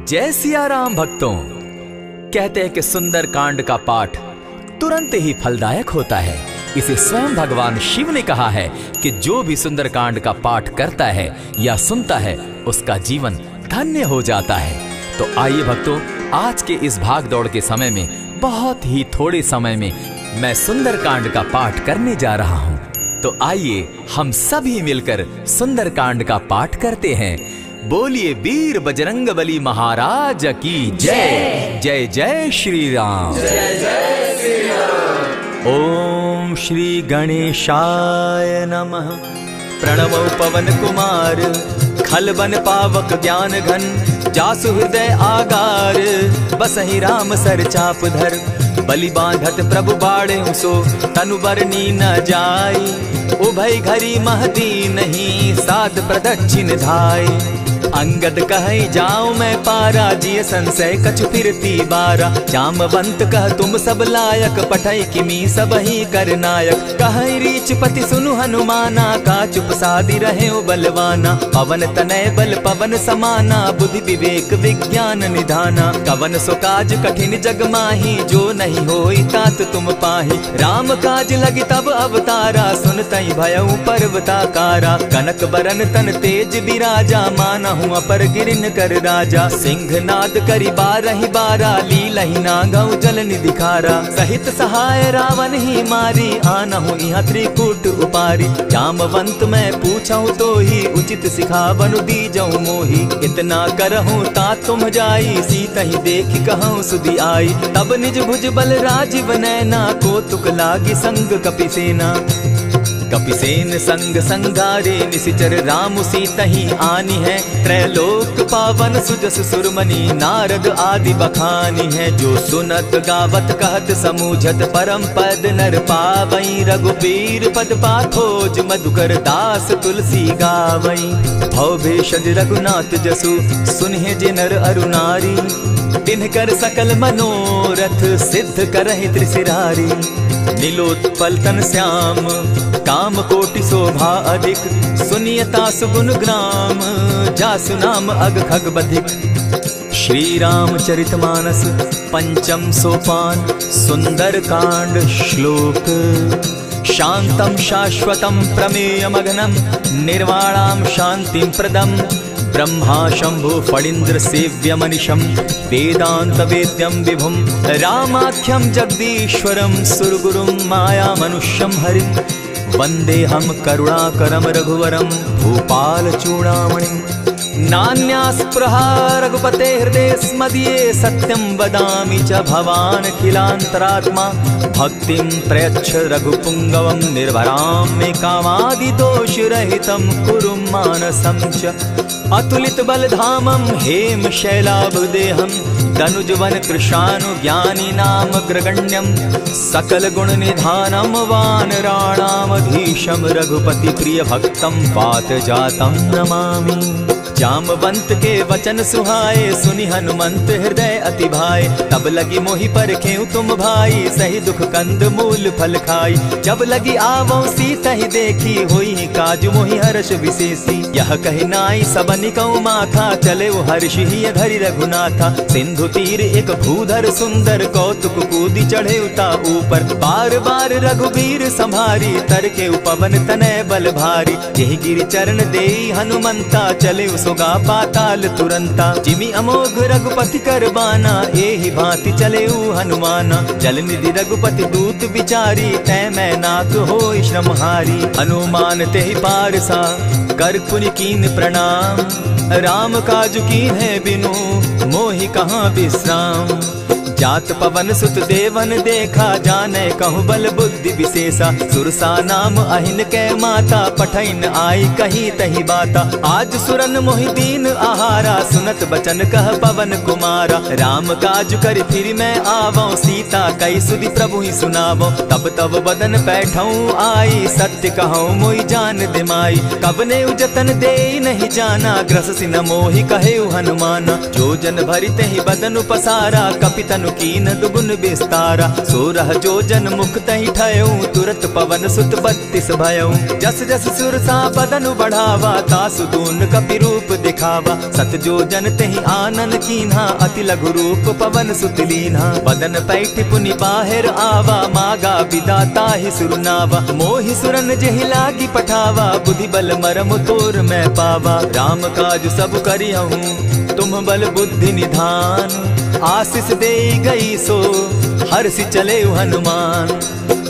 जय सिया राम भक्तों। कहते हैं कि सुंदर कांड का पाठ तुरंत ही फलदायक होता है। इसे स्वयं भगवान शिव ने कहा है कि जो भी सुंदर कांड का पाठ करता है या सुनता है उसका जीवन धन्य हो जाता है। तो आइए भक्तों, आज के इस भाग दौड़ के समय में बहुत ही थोड़े समय में मैं सुंदर कांड का पाठ करने जा रहा हूँ। तो आइए हम सभी मिलकर सुंदर कांड का पाठ करते हैं। बोलिए वीर बजरंगबली महाराज की जय। जय जय श्री राम। जय जय श्री राम। ओम श्री गणेशाय नमः। प्रणवो पवन कुमार, खलबन पावक ज्ञान घन, जासु हृदय आगार, बसहि राम सर चाप धर, बलि बांधत प्रभु बाड़े सो, तनु बरनी न जाई, उभय घरी महदी नहीं, सात प्रदक्षिण धाई। अंगद कहे जाऊं मैं पारा, जिय संशय कछु फिरती बारा, जामवंत कह तुम सब लायक, पठै किमी सब ही कर नायक। कहे रीच पति सुनु हनुमाना, का चुप सादी रहे बलवाना, पवन तनय बल पवन समाना, बुद्धि विवेक विज्ञान निधाना। कवन सो काज कठिन जग माही, जो नहीं होई तात तुम पाही। राम काज लगी तब अवतारा, सुनतई भयउ पर्वताकारा। कनक बरन तन तेज विराजा, माना अपर गिरिन कर राजा। सिंहनाद करी बारहि बारा, लीलहि नागौ जल निधि खारा। सहित सहाय रावण ही मारी, आनहु इहाँ त्रिकूट उपारी। जामवंत मैं पूछऊं तो ही, उचित सिखावनु दीजऊं मोही। इतना करहूं तात तुम जाई, सीतहि देखि कहूं सुधि आई। तब निज भुज बल राजीव नैना, कौतुक लागी संग कपिसेना। कपिसेन संग संगारे, निशिचर राम सीतहि आनी है। त्रैलोक पावन सुजस सुरमणि, नारद आदि बखानी है। जो सुनत गावत कहत समूझत, परम पद नर पावई। रघुबीर पद पाथोज, मधुकर दास तुलसी गावई। भव भेषज रघुनाथ जसु, सुनहि जे नर अरु नारी। तिनकर सकल मनोरथ, सिद्ध करहि त्रिशिरारी। नीलोत्पल तन श्याम, काम कोटि शोभा अधिक। सुनियता सुगुन ग्राम, जासु नाम अग खग बधिक। श्री रामचरित मानस पंचम सोपान, सुंदर कांड श्लोक। शांतम शाश्वतम प्रमेयमघनम, निर्वाणाम शांतिम प्रदम। ब्रह्मा शंभु फणीन्द्र सेव्य मनिशम, वेदांत वेद्यम विभुम। रामाख्यम जगदीश्वरम, सुरगुरुम माया मनुष्यम हरिम। वंदे हम करुणाकरम रघुवरम, भूपाल चूड़ामणिम। नान्यास्पृहा रघुपते हृदय स्मदीये, सत्यं वदामि च भवान् खिलान्तरात्मा। भक्तिं प्रयच्छ रघुपुंगवं, निर्भरां मे कामादि दोषरहितं कुरु मानसं च। अतुलित बलधामं हेम शैलाभदेहं, तनुजवन कृशानु ज्ञानी नाम ग्रगण्यं। सकल गुण निधानं वानराणामधीशं, रघुपति प्रिय भक्तं पात जातं नमामि। जामवंत के वचन सुहाए, सुनि हनुमंत हृदय अति भाए। तब लगी मोहि परखेउ तुम भाई, सही दुख कंद मूल फल खाई। जब लगी आवो सीतहि देखी, होई काज मोहि हर्ष विशेषी। यह कहि नाई सबनि कौ माथा, चले वो हर्ष ही धरि रघुनाथा। सिंधु तीर एक भूधर सुंदर, कौतुक कूदी चढ़े उता ऊपर। बार बार रघुबीर संभारी, तर के पवन तनय बल भारी। यही गिरि चरण देई हनुमंता, चले सोगा पाताल तुरंता। जिमि अमोघ रघुपति कर बाना, एहि भांति चले हनुमाना। जल निधि रघुपति दूत विचारी, तै मैं नाथ होई श्रमहारी। हनुमान तेहि पारसा, कर पुनि कीन प्रणाम। राम काज कीन है बिनु, मोहि कहाँ विश्राम। जात पवन सुत देवन देखा, जाने कहूँ बल बुद्धि विशेषा। सुरसा नाम अहिन कै माता, पठैन आई कही तही बाता। आज सुरन मोहि दीन आहारा, सुनत बचन कह पवन कुमारा। राम काज कर फिर मैं आवो, सीता कई सुधि प्रभु ही सुनावो। तब तब बदन बैठऊँ आई, सत्य कहूँ मोहि जान दिमाई। कब ने उजतन दे नहीं जाना, ग्रस सिन मोहि कहे हनुमाना। जो जन भरित ही बदन पसारा, कपितनु कीन दुगुन विस्तारा। 16 जोजन मुख तहि ठयऊ, तुरत पवन सुत 32 भयऊ। जस जस सुर सा बदन बढ़ावा, तासु दून कपि रूप दिखावा। 7 जोजन तेहि आनन कीन्हा, अति लघु रूप पवन सुत लीन्हा। बदन पैठ पुनि बाहिर आवा, मागा बिदा ताहि सुरनावा। मोहि सुरन जेहि लागी पठावा, बुद्धि बल मरम तोर मैं पावा। राम काज सब करिहूँ, तुम बल बुद्धि निधान। आशीष दे गई सो हर्षि चले हनुमान।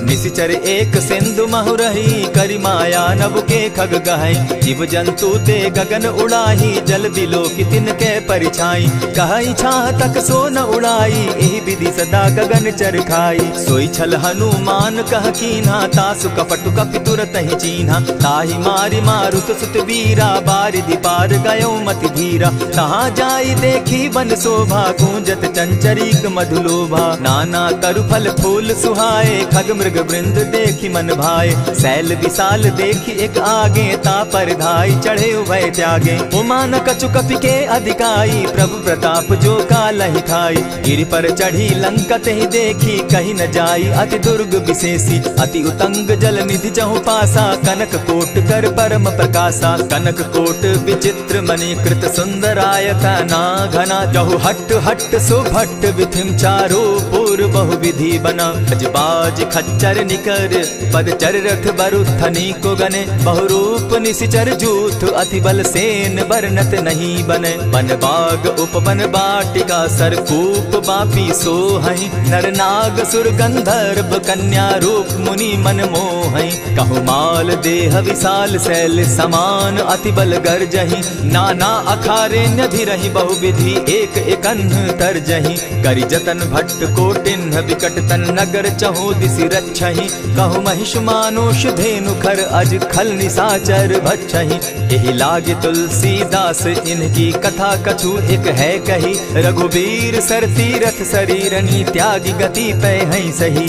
निशिचर एक सिंधु महु रही, करि माया नभ के खग गहई। जीव जंतु ते गगन उड़ाही, जल बिलो की तिनके परिछाई। कहई छाह तक सो न उड़ाई, एहि विधि सदा गगन चर खाई। सोई छल हनुमान कह कीन्हा, तासु कपटु कपि तुरत ही चीन्हा। ताहि मारि मारुत सुत वीरा, बारिधि पार गयो मति धीरा। तहाँ जाई देखी वन शोभा, गूंजत चंचरीक मधुलोभा। नाना तरु फल फूल सुहाए, खग मृग वृंद देखी मन भाए। सैल विशाल देखी एक आगे, ता पर धाई चढ़े भय त्यागे। उमान कछु कपि के अधिकाई, प्रभु प्रताप जो कालहि खाई। गिरि पर चढ़ी लंका तेहि देखी, कहीं न जाई अति दुर्ग विशेषी। अति उतंग जल निधि जहु पासा, कनक कोट कर परम प्रकाशा। कनक कोट विचित्र मणि कृत सुंदरायत ना घना। जहु हट हट सुभट विधिम चारो पूर्व बहु विधि बना। बाज खच्चर निकर पद चर रथ बरुथनी को गने। बहुरूप निशिचर जूथ, अति बल सेन बरनत नहीं बने। वन बाग उपवन बाटिका, सरकूप बापी सोहई। नर नाग सुर गंधर्व, कन्या रूप मुनि मन मोहई। कहु माल देह विशाल शैल समान, अति बल गर्जही। नाना अखारे न्यधिरहि बहुविधि, एक एकन्ह तरजही। करि जतन भट्ट कोटिन्ह, विकट तन नगर चहु दिसि रक्षहि। कहु महिष मानुष धेनु खर, अज खल निशाचर भक्षहि। एहि लागे तुलसीदास, इनकी कथा कछु एक है कही। रघुबीर सर तीरथ शरीरनी, त्यागी गति पै हई सही।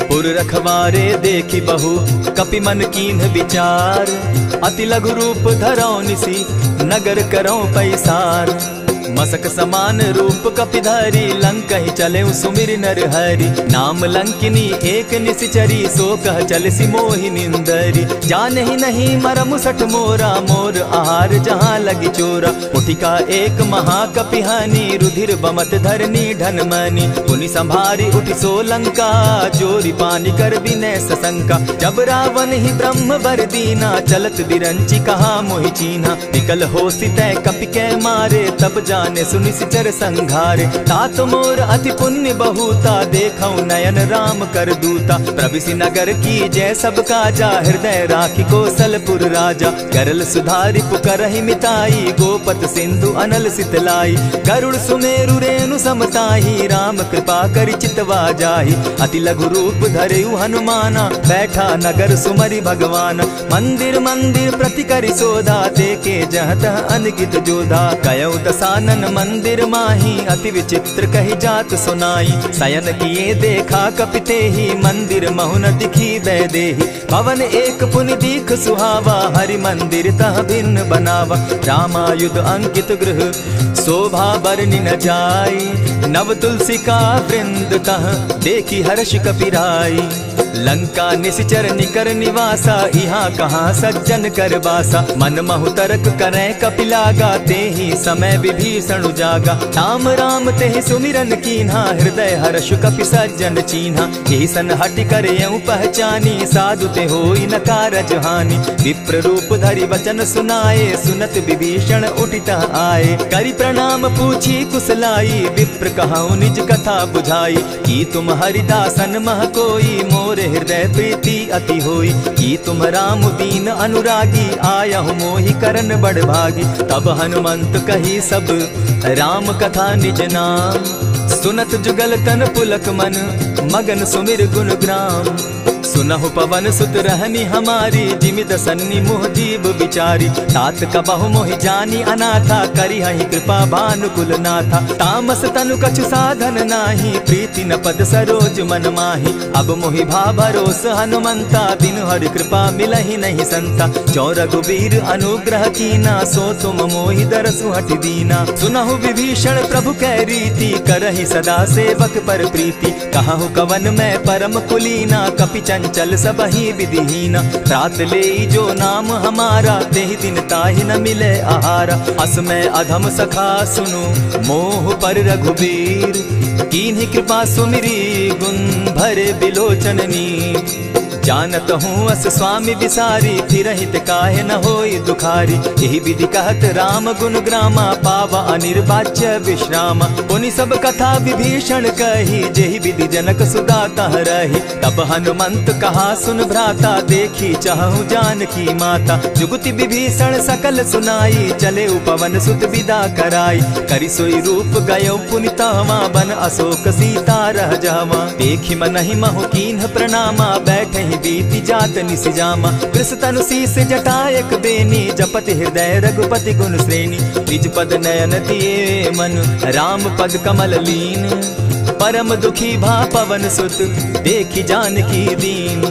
पुर रखवारे देखी बहु, कपि मन कीन्ह विचार। अति लघु रूप धरौ निसी, नगर करौ पैसार। मसक समान रूप कपिधारी, लंकहि चले सुमिर नर हरि। नाम लंकिनी एक निशिचरी, सो कह चल सी मोहि निंदरी। जानहि नहीं मरम सठ मोरा, मोर आहार जहाँ लगी चोरा। उठिका एक महाकपिहानी, रुधिर बमत धरनी ढन मनी। पुनि संभारी उठि सो लंका, चोरी पानी कर विनय सशंका। जब रावण ही ब्रह्म बर दीना, चलत बिरंची कहा मोहि चीन्हा। निकल होसि तै कपि कै मारे, तब जाने सुनि सिचर संघारे। तात मोर अति पुण्य बहुता, देखौ नयन राम कर दूता। प्रविशि नगर की जय सब काजा, हृदय राखी कौशलपुर राजा। करल सुधारि पुकरहि मिताई, गोपत सिंधु अनल सितलाई। गरुड़ सुमेरु रेणु समताही, राम कृपा करि चितवा जाहि। अति लघु रूप धरेउ हनुमाना, बैठा नगर सुमरि भगवान। मंदिर मंदिर प्रति करि सोधा, देखे जहाँ तह अनगित जोधा। कयौ दसानन मंदिर माही, अति विचित्र कही जात सुनाई। शयन किए देखा कपिते ही, मंदिर महु न दिखी वैदेही। भवन एक पुनि दीख सुहावा, हरि मंदिर तह भिन्न बनावा। रामायुध अंकित गृह, शोभा बरनि न जाई। नव तुलसी का वृंद तह, देखी हर्ष कपिराई। लंका निशिचर निकर निवासा, यहाँ कहाँ सज्जन कर बासा। मन महु तर्क करै कपिलागा, तेहि समय विभीषण जागा। राम राम तेहि सुमिरन कीन्हा, हृदय हर्ष कपि सज्जन चीन्हा। एहि सन हटि करयउ पहचानी, साधु ते होई न कारज हानि। विप्र रूप धरि वचन सुनाए, सुनत विभीषण उठित आए। करि प्रणाम पूछी कुशलाई, विप्र कहौ निज कथा बुझाई। की तुम हरिदासन मह कोई, मोर हृदय प्रीति अति होई। की तुम राम दीन अनुरागी, आयहु मोहि करन बड़ भागी। तब हनुमंत कही सब राम कथा निज नाम, सुनत जुगल तन पुलक मन, मगन सुमिर गुण ग्राम। सुनहु पवन सुत रहनी हमारी, जिमित सन्नी मुह जीव बिचारी। तात कबहु मोहि जानी अनाथा, करी हहि कृपा भानुकुल नाथा। तामस तनु कछु साधन नाही, प्रीति न पद सरोज मन माही। अब मोहि भा भरोस हनुमंता, दिन हरि कृपा मिलहि नहीं संता। जो रघुबीर अनुग्रह कीना, सो तुम मोहि दरसु हटि दीना। सुनहु विभीषण प्रभु कै रीति, करहि सदा सेवक पर प्रीति। कहु कवन मैं परम कुलीना, कपि चंचल सबहि विधिहीना। रात ले जो नाम हमारा, तेहि दिन ताहि न मिले आहारा। अस मैं अधम सखा सुनु, मोह पर रघुबीर। कीन्ही कृपा सुमिरी, गुण भरे बिलोचन नीर। जानत हूँ अस स्वामी विसारी, फिरहित काहे न होई दुखारी। यही विधि कहत राम गुण ग्रामा, पावा अनिर्वाच्य विश्रामा। पुनि सब कथा विभीषण कही, जेहि विधि जनक सुदा तह रही। तब हनुमंत कहा सुन भ्राता, देखी चाहूँ जानकी माता। जुगति विभीषण सकल सुनाई, चले पवन सुत विदा कराई। करि सोई रूप गयो पुनि तहवा, बन अशोक सीता रह जावा। देखी मनहि महु कीन्ह प्रणामा, बैठे बीती जात निसिजामा। कृष तनु शीस जटायक बेनी, जपति हृदय रघुपति गुण श्रेणी। निज पद नयन दिए मन, राम पद कमल लीन। परम दुखी भा पवन सुत, देखी जानकी दीन।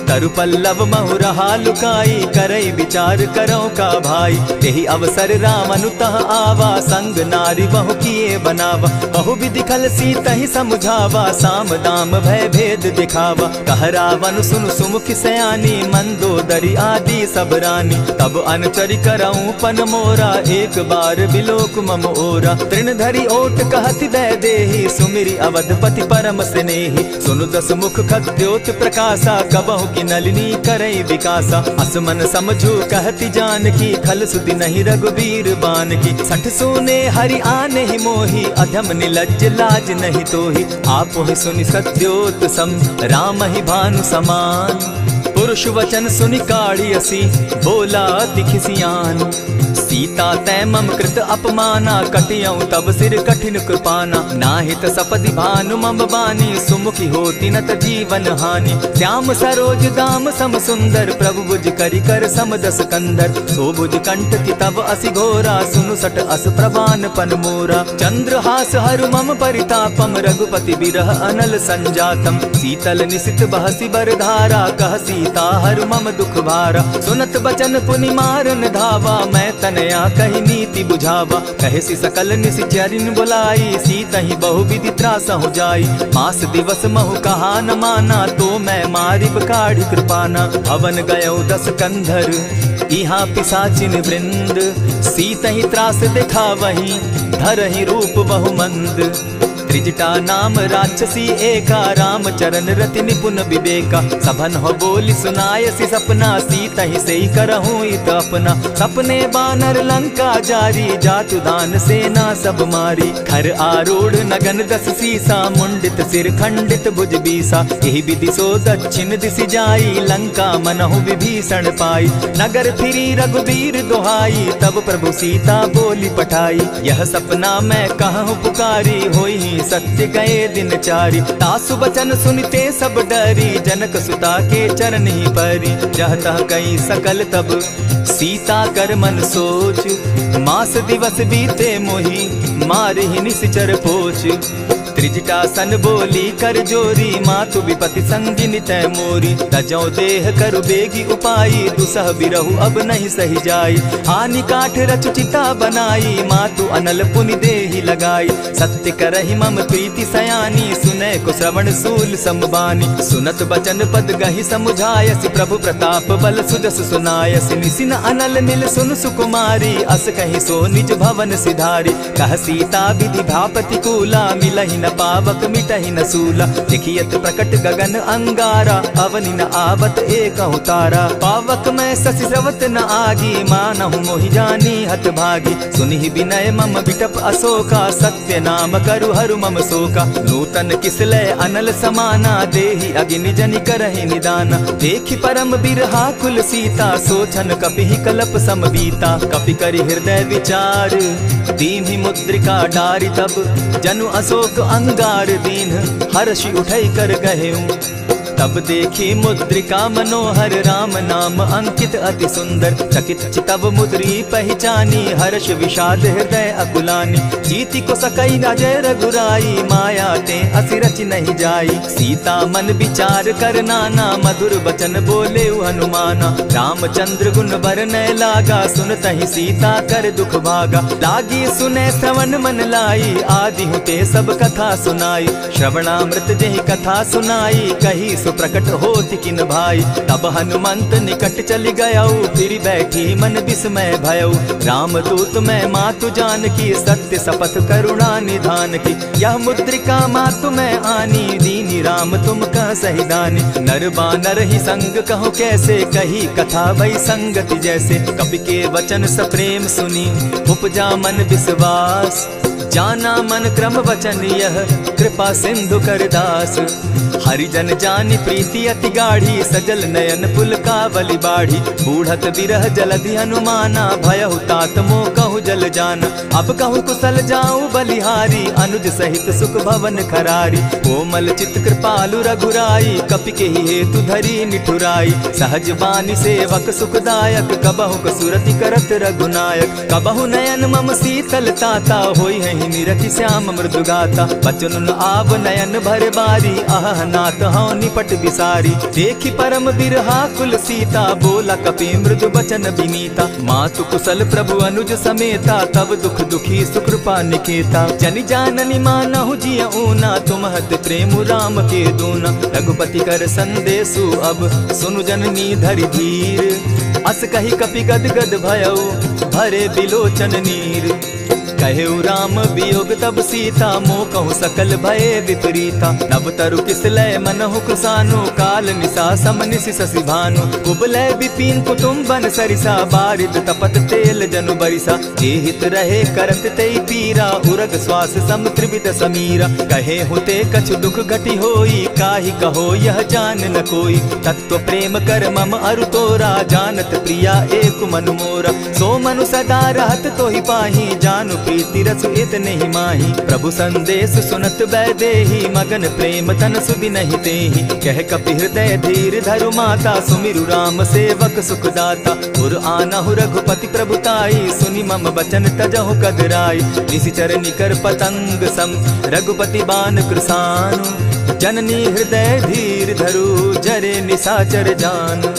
तरु पल्लव महु रहा लुकाई, करई विचार करो का भाई। यही अवसर राम अनुतः आवा, संग नारी बहु किए बनावा। बहु विधि खल सीतहि समझावा, साम दाम भय भेद दिखावा। कह रावण सुन सुमुख सयानी, मंदोदरी आदि सब रानी। तब अनुचरि करऊं पन मोरा, एक बार बिलोक मम ओरा। तृण धरि ओट कहति वैदेही, सुमिरि अवधपति परम स्नेही। सुनु दस मुख खद्योत प्रकाशा, कबहु की नलिनी करई विकासा। असमन समझो कहती जानकी, खल सुधि नहीं रघुबीर बान की। सठ सोने हरि आने ही मोही, अधम निलज्ज लाज नहीं तोही। आप ही सुनि सत्योत सम, राम ही भानु समान। पुरुष वचन सुनि काढ़ी असी, बोला अति खिसियान। सीता तै मम कृत अपमाना, कटियऊं तब सिर कठिन कृपाना। नाहित सपदि भानु मम बानी, सुमुखी होती नत जीवन हानि। श्याम सरोज दाम सम सुंदर, प्रभु भुज करि कर सम दस कंधर। सो भुज कंठ की तब असि घोरा, सुनु सट अस प्रवान पन मोरा। चंद्रहास हरु मम परितापम, रघुपति बिरह अनल संजातम। शीतल निशित बहसी बरधारा, कह सीता हरु मम दुख भारा। सुनत बचन पुनि मारन धावा, मैं तनया कही नीति बुझावा। कहे सी सकल निशिचरिन बुलाई, सीतहि बहु विधि त्रास हो जाई। मास दिवस महु कहा न माना, तो मैं मारिब काढ़ी कृपाना। भवन गयो दस कंधर, इहाँ पिशाचिन वृंद। सीतहि त्रास देखा वही, धरहि रूप बहु मंद। त्रिजटा नाम राक्षसी एका, राम चरण रति निपुण विवेका। सभन हो बोली सुनायसी सपना, सीतहि सेई करहूँ इत अपना। सपने बानर लंका जारी, जातु दान सेना सब मारी। खर आरूढ़ नगन दस सीसा, मुंडित सिर खंडित भुज बीसा। यही विधि सो दक्षिण दिशि जाई, लंका मनहु विभीषण पाई। नगर फिरी रघुबीर दुहाई, तब प्रभु सीता बोली पठाई। यह सपना मैं कहूँ पुकारी, होई सत्य गए दिन चारी। तासु बचन सुनते सब डरी, जनक सुता के चरण ही परी। जहतः कई सकल तब सीता कर मन सोच, मास दिवस बीते मोही, मारहि निश्चर पोच। त्रिजटा सन बोली कर जोरी, मातु विपति संगिनी तै मोरी। तजौ देह करु बेगी उपाई, दुसह बिरहु अब नहीं सही जाई। हानि काठ रच चिता बनाई, मातु अनल पुनि देहि लगाई। सत्य करहि मम प्रीति सयानी, सुनै को श्रवण सूल समबानी। सुनत बचन पद गहि समुझायसि, प्रभु प्रताप बल सुजस सुनायसि। निसिन अनल मिल सुन सुकुमारी, अस कहि सो निज भवन सिधारी। कह सीता विधि भापति कूला, मिलहि न पावक मिटहि न सूला। देखियत प्रकट गगन अंगारा, अवनि न आवत एकहु तारा। पावक मैं शशि स्रवत न आगी, मानहु मोहि जानी हत भागी। सुनिहि विनय मम बिटप अशोका, सत्य नाम करु हरु मम शोका। नूतन किसलय अनल समाना, देहि अगिनि जनि करहि निदाना। देखि परम बिरहा कुल सीता, सोचन कपिहि कलप सम बीता। कपि करि हृदय विचार, दीन्हि मुद्रिका डारि। तब जनु अशोक अंगार दीन, हर्षि उठै कर गहेऊ। तब देखी मुद्रिका मनोहर राम नाम अंकित अति सुंदर। चकित चितव मुद्री पहचानी हर्ष विषाद हृदय अकुलानी। जीति को सकई अजय रघुराई माया ते असिरच नहीं जाई। सीता मन विचार कर नाना मधुर बचन बोले हनुमाना। रामचंद्र गुण बरनय लागा सुनतहि सीता कर दुख भागा। लागी सुने श्रवण मन लाई आदि हुते सब कथा सुनाई। श्रवणामृत जेहि कथा सुनाई कही सुप्रकट होति किन भाई। तब हनुमंत निकट चली गयऊ फिर बैठी मन विस्मय भयऊ। रामदूत मैं मातु जान की सत्य शपथ करुणा निधान की। यह मुद्रिका मातु मैं आनी दीनी राम तुम कह सही दानी। नर बानर ही संग कहो कैसे कही कथा भई संगति जैसे। कवि के वचन सप्रेम सुनी उपजा मन विश्वास। जाना मन क्रम वचन यह कृपा सिंधु कर दास। हरिजन जानि प्रीति अति गाढ़ी सजल नयन पुलकावली बाढ़ी। बूढ़त विरह जलधि हनुमाना भयहु तात मोह कहु जल जाना। अब कहु कुशल जाऊं बलिहारी अनुज सहित सुख भवन खरारी। कोमल चित कृपालु रघुराई कपि के ही हेतु धरी निठुराई। सहज बानी सेवक सुखदायक कबहु कसुरति करत रघुनायक। कबहु नयन मम शीतल ताता होई है निरखि श्याम मृदु गाता। बचन आव नयन भर बारी आह नाथ हौ निपट बिसारी। देखी परम बिरहा कुल सीता बोला कपि मृदु बचन विनीता। मातु कुशल प्रभु अनुज समेता तब दुख दुखी सुकृपा निकेता। जनि जाननि मानहु जिय ऊना तुमहत प्रेम राम के दूना। रघुपति कर संदेशु अब सुनु जननी धरि धीर। अस कही कपि गद गद भयऊ भरे बिलोचन नीर। कहेउ राम वियोग तब सीता मोह कहूँ सकल भये विपरीता। नव तरु किसलय मनहु कुसानु काल निशा सम निशि शशि भानु। कुबलय विपिन कुटुम्बन सरिसा बारिद तपत तेल जनु बरिसा। जे हित रहे करत तेई पीरा उरग श्वास सम त्रिविध समीरा। कहे हुते कछु दुख घटी होई काहि कहो यह जान न कोई। तत्व प्रेम कर मम अरु तोरा जानत प्रिया एक मनु मोरा। सो मनु सदा रहत तोहि पाही जानु प्रीति रसु इतने ही माही। प्रभु संदेश सुनत वैदेही मगन प्रेम तन सुधि नहीं तेहि। कह कपि हृदय धीर धरु माता सुमिरु राम सेवक सुखदाता। उर आनहु रघुपति प्रभुताई सुनि मम बचन तजहु कदराई। निशिचर निकर पतंग सम रघुपति बान कृसानु। जननी हृदय धीर धरु जरे निशाचर जान।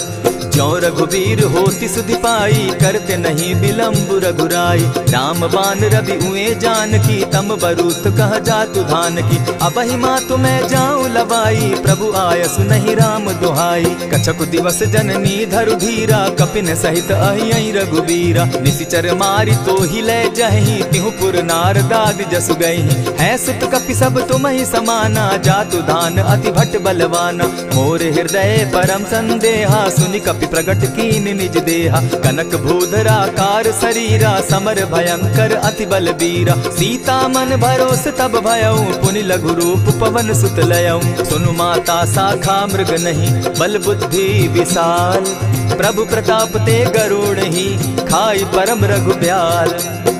ज्यों रघुवीर होति सुधि पाई करते नहीं विलम्ब रघुराई। राम बान रवि उए जान की तम बरूत कह जातु धान की। अब ही माँ तुम्हें जाऊं लवाई प्रभु आयसु नहीं राम दुहाई। कछक दिवस जननी धरु धीरा कपिन सहित अहि रघुवीरा। निशिचर मारी तो ही ले जहि तिहु पुर नार दाद जसु गई। है सुत कपि सब तुम ही समाना जातु धान अति भट बलवाना। मोर हृदय परम संदेहा सुनि कपि प्रगट कीन निज देहा। कनक भूधराकार शरीरा समर भयंकर अति बल बीरा। सीता मन भरोस तब भयऊ पुनि लघु रूप पवन सुत लयऊ। सुनु माता शाखा मृग नहीं बल बुद्धि विशाल। प्रभु प्रताप ते गरुड़ ही खाई परम रघुब्याल।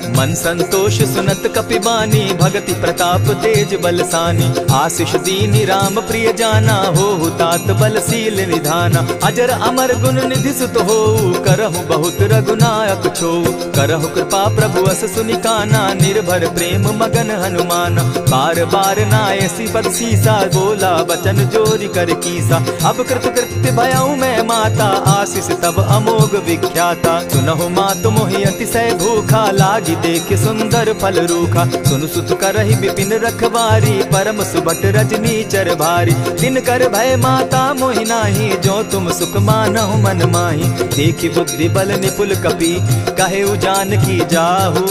मन संतोष सुनत कपिबानी भगति प्रताप तेज बलसानी। आशीष दीनी राम प्रिय जाना हो तात बलशील निधाना। अजर अमर गुण निधि सुत हो करहु बहुत रघुनायक छो। करहु कृपा प्रभु अस सुनिकाना निर्भर प्रेम मगन हनुमाना। बार बार नायसी पद सीसा बोला बचन जोरी कर कीसा। अब कृत कृत्य भयऊ मैं माता आशीष तब अमोघ विख्याता। सुनहु मातु मोहि अतिशय भूखा लागी देख सुंदर फल रूखा। सुनु सुत करहि विपिन रखवारी परम सुबट रजनी चर भारी। दिन कर भय माता मोहि नाही जो तुम सुख मानहु मन माही। देखी बुद्धि बल निपुल कपि कहेउ जानकी जाहु।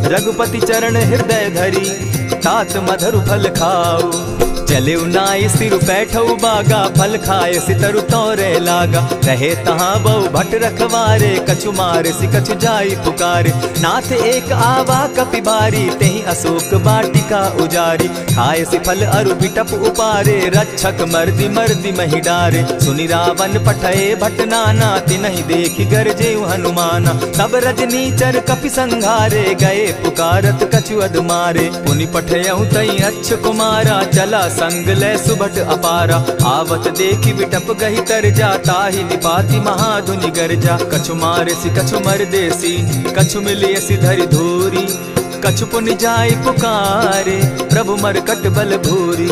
रघुपति चरण हृदय धरी तात मधुर फल खाऊ। चले नाई सिर बैठऊ बागा फल खाए सितरु तोरे लागा। रहे तहाँ बहु भट रखवारे कछु मारे सि कछु जाई पुकारे। नाथ एक आवा कपि बारी तेहि अशोक बाटिका उजारी। खाए सि फल अरु बिटप उपारे रक्षक मर्दि मर्दि महि डारे। सुनि रावण पठये भट नाना तिनहि देखि गरजे हनुमाना। सब रजनीचर कपि संघारे गए पुकारत कछु अधमारे। पुनि पठयऊ तई अच्छ कुमारा चला संग ले सुभट अपारा। आवत देखी बिटप गही तर जा, ताहि निपाति महाधुनि गर्जा। कछु मारेसी कछु मर देसी, कछु मिलियसी धरि धूरी। कछु पुनि जाई पुकारे, प्रभु मरकट बल भूरी।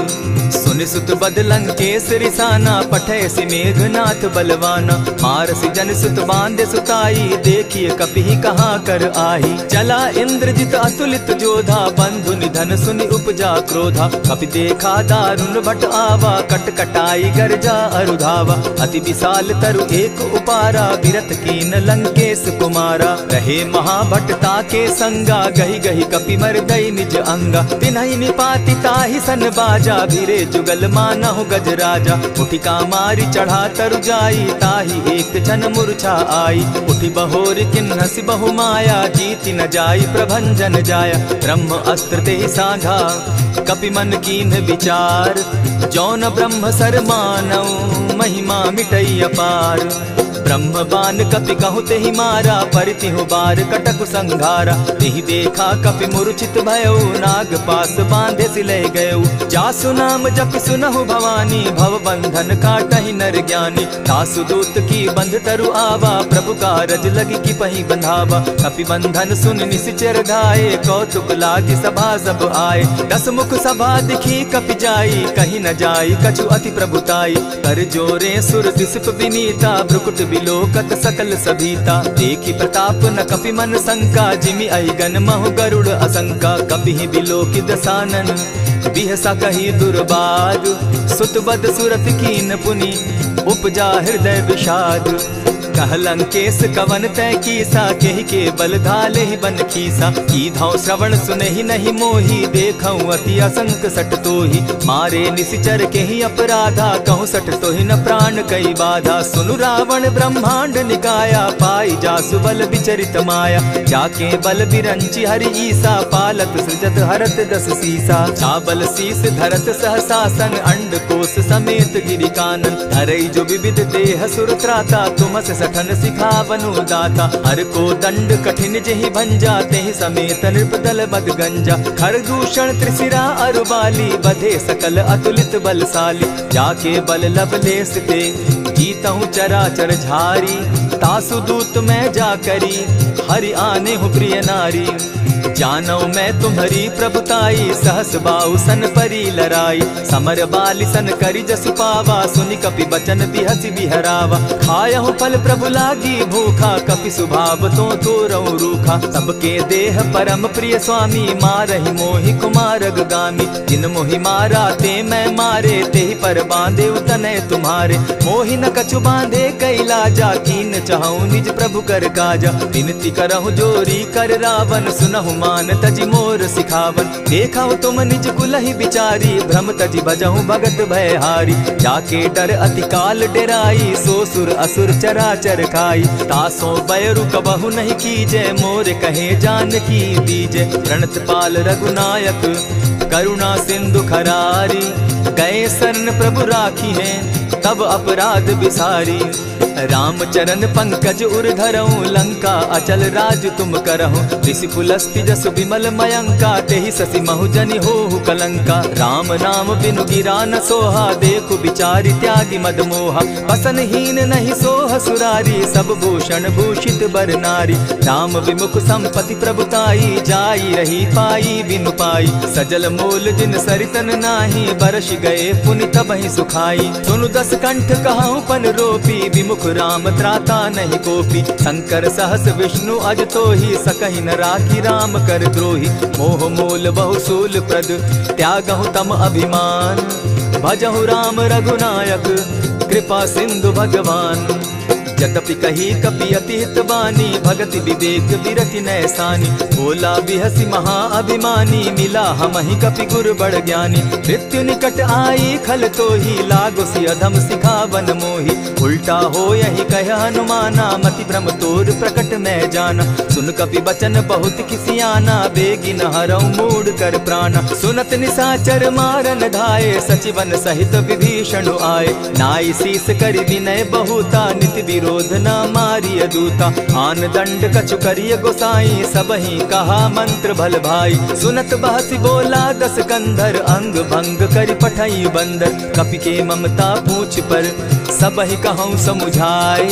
सुनि सुत बद लंकेश रिसाना, पठैसी मेघनाथ बलवाना। मारसी जन सुत बांधे सुताई, देखिए कपि कहाँ कर आही। चला इंद्रजित अतुलित जोधा, बंधु निधन सुनि उपजा क्रोधा। कपि देखा दारुण भट आवा, कट कटाई गर्जा अरुधावा। अति विशाल तरु एक उपारा, बिरत कीन लंकेश कुमारा। रहे महाभट ताके संगा, गही गही कपि मर्दई निज अंगा। तिन्हि निपाति ताहि सन बाजा, भिरे जुगल मानहु गजराजा। उठि कामारी चढ़ा तरु जाई, ताहि एक जन मूर्छा आई। उठि बहोर किन्हसि बहु माया, जीति न जाई प्रभंजन जाया। ब्रह्म अस्त्र तेहि साधा, कपि मन कीन्ह विचार। जौन ब्रह्म सर मानऊ, महिमा मिटई अपार। ब्रह्म बान कपि कहु तेहि मारा, परितिहु बार कटक संघारा। तेहि देखा कपि मूर्छित भयउ, नाग पास बांधे सिले गयउ। जासु नाम जपि सुनहु भवानी, भव बंधन काटहि नर ज्ञानी। तासु दूत की बंध तरु आवा, प्रभु कारज लगी कि पहि बंधावा। कपि बंधन सुन निसिचर धाये, कौतुक लागी सभा सब आए। दस मुख सभा दिखी कपि जाई, कहीं न जाई कछु अति प्रभुताई। कर जोरे सुर दिसप विनीता, भ्रुकुट बिलोकत सकल सभीता। देखी प्रताप न कपि मन शंका, जिमि अहिगन महु गरुड़ असंका। कपि बिलोकि दसानन, बिहसा कही दुर्बाद। सुत बद सुरत कीन पुनि, उपजा हृदय विषाद। कह लंकेश कवन तय कीसा, केहि के बल धाले ही बन खीसा। की धाव श्रवण सुनहि नहीं मोही, देखऊं अति असंक सट तोही। मारे निसिचर केहि अपराधा, कहूँ सट तोहि न प्राण कई बाधा। सुनु रावण ब्रह्मांड निकाया, पाई जासु बल विचरित माया। जाके बल बिरंची हरि ईसा, पालत सृजत हरत दस सीसा। चाबल शीस धरत सहसासन, अंड कोश समेत गिरि कानन। धरई जो विविध देह सुर त्राता, तुमस सठन सिखावनु दाता। हर को दंड कठिन जेहि भंजा, तेहि समेत नृपदल बद गंजा। खरदूषण त्रिशिरा अरुबाली, बधे सकल अतुलित बलशाली। जाके बल लवलेस ते, जीतहु चराचर झारी। तासु दूत मैं जा करी, हरि आने हूँ प्रिय नारी। जानौ मैं तुम्हारी प्रभुताई, सहस बाहु सन परी लराई। समर बाली सन करी जसु पावा, सुनि कपि बचन बिहसि बिहरावा। खायहु फल प्रभु लागी भूखा, कपि सुभाव तो तोरऊ रूखा। सबके देह परम प्रिय स्वामी, मारहि मोहि कुमारग गामी। जिन मोहि मारा ते मैं मारे, तेहि पर बांधे तनय तुम्हारे। मोहि न कछु बांधे कैलाजा, कीन चाहूं निज प्रभु कर काजा। विनती करहु जोरी कर रावण, सुनहु मान तजि मोर सिखावन। देखा तुम निज कुलहि बिचारी, भ्रम तजि भजहु भगत भयहारी। जाके डर अति काल डेराई, सो सुर असुर चराचर खाई। तासो बैरु कबहु नहीं कीजे, मोर कहे जानकी दीजे। प्रणत पाल रघुनायक, करुणा सिंधु खरारी। गए शरण प्रभु राखी है, तब अपराध बिसारी। रामचरण पंकज उर धरऊं, लंका अचल राज तुम करहूं। ऋषि पुलस्ति जस विमल मयंका, तेहि ससि महु जनि होहु कलंका। राम नाम बिनु गिरा न सोहा, देखु बिचारी त्यागी मद मोहा। बसन हीन नहीं सोह सुरारी, सब भूषण भूषित बर नारी। राम विमुख संपति प्रभुताई, जाई रही पाई बिनु पाई। सजल मोल जिन सरितन नाही, बरस गए पुनि तबहि सुखाई। सुनु दस कंठ कहूं पन रोपी, विमुख राम त्राता नहीं कोपी। शंकर सहस विष्णु अज तोहि, सकहि न राखी राम कर द्रोही। मोह मोल बहु सूल प्रद, त्यागहु तम अभिमान। भजहु राम रघुनायक, कृपा सिंधु भगवान। यद्यपि कही कपि अति हित बानी, भगति विवेक विरति नैसानी। बोला बिहसी महा अभिमानी, मिला हमहि कपि गुर बड़ ज्ञानी। मृत्यु निकट आई खल तोहि, लागो सि अधम सिखावन मोहि। उल्टा हो यही कह हनुमाना, मति भ्रम तोर प्रकट मैं जाना। सुन कपि बचन बहुत किसियाना, बेगी न हरऊ मूड कर प्राणा। सुनत निसाचर मारन धाये, सचिवन सहित विभीषण आए। नाई शीस करि विनय बहुता, नित विरोध क्रोध न मारिय दूता। आन दंड कछु करिय गोसाई, सबहि कहा मंत्र भल भाई। सुनत बहसी बोला दस कंधर, अंग भंग करि पठई बंदर। कपि के ममता पूछ पर, सबहि कहूँ समुझाए।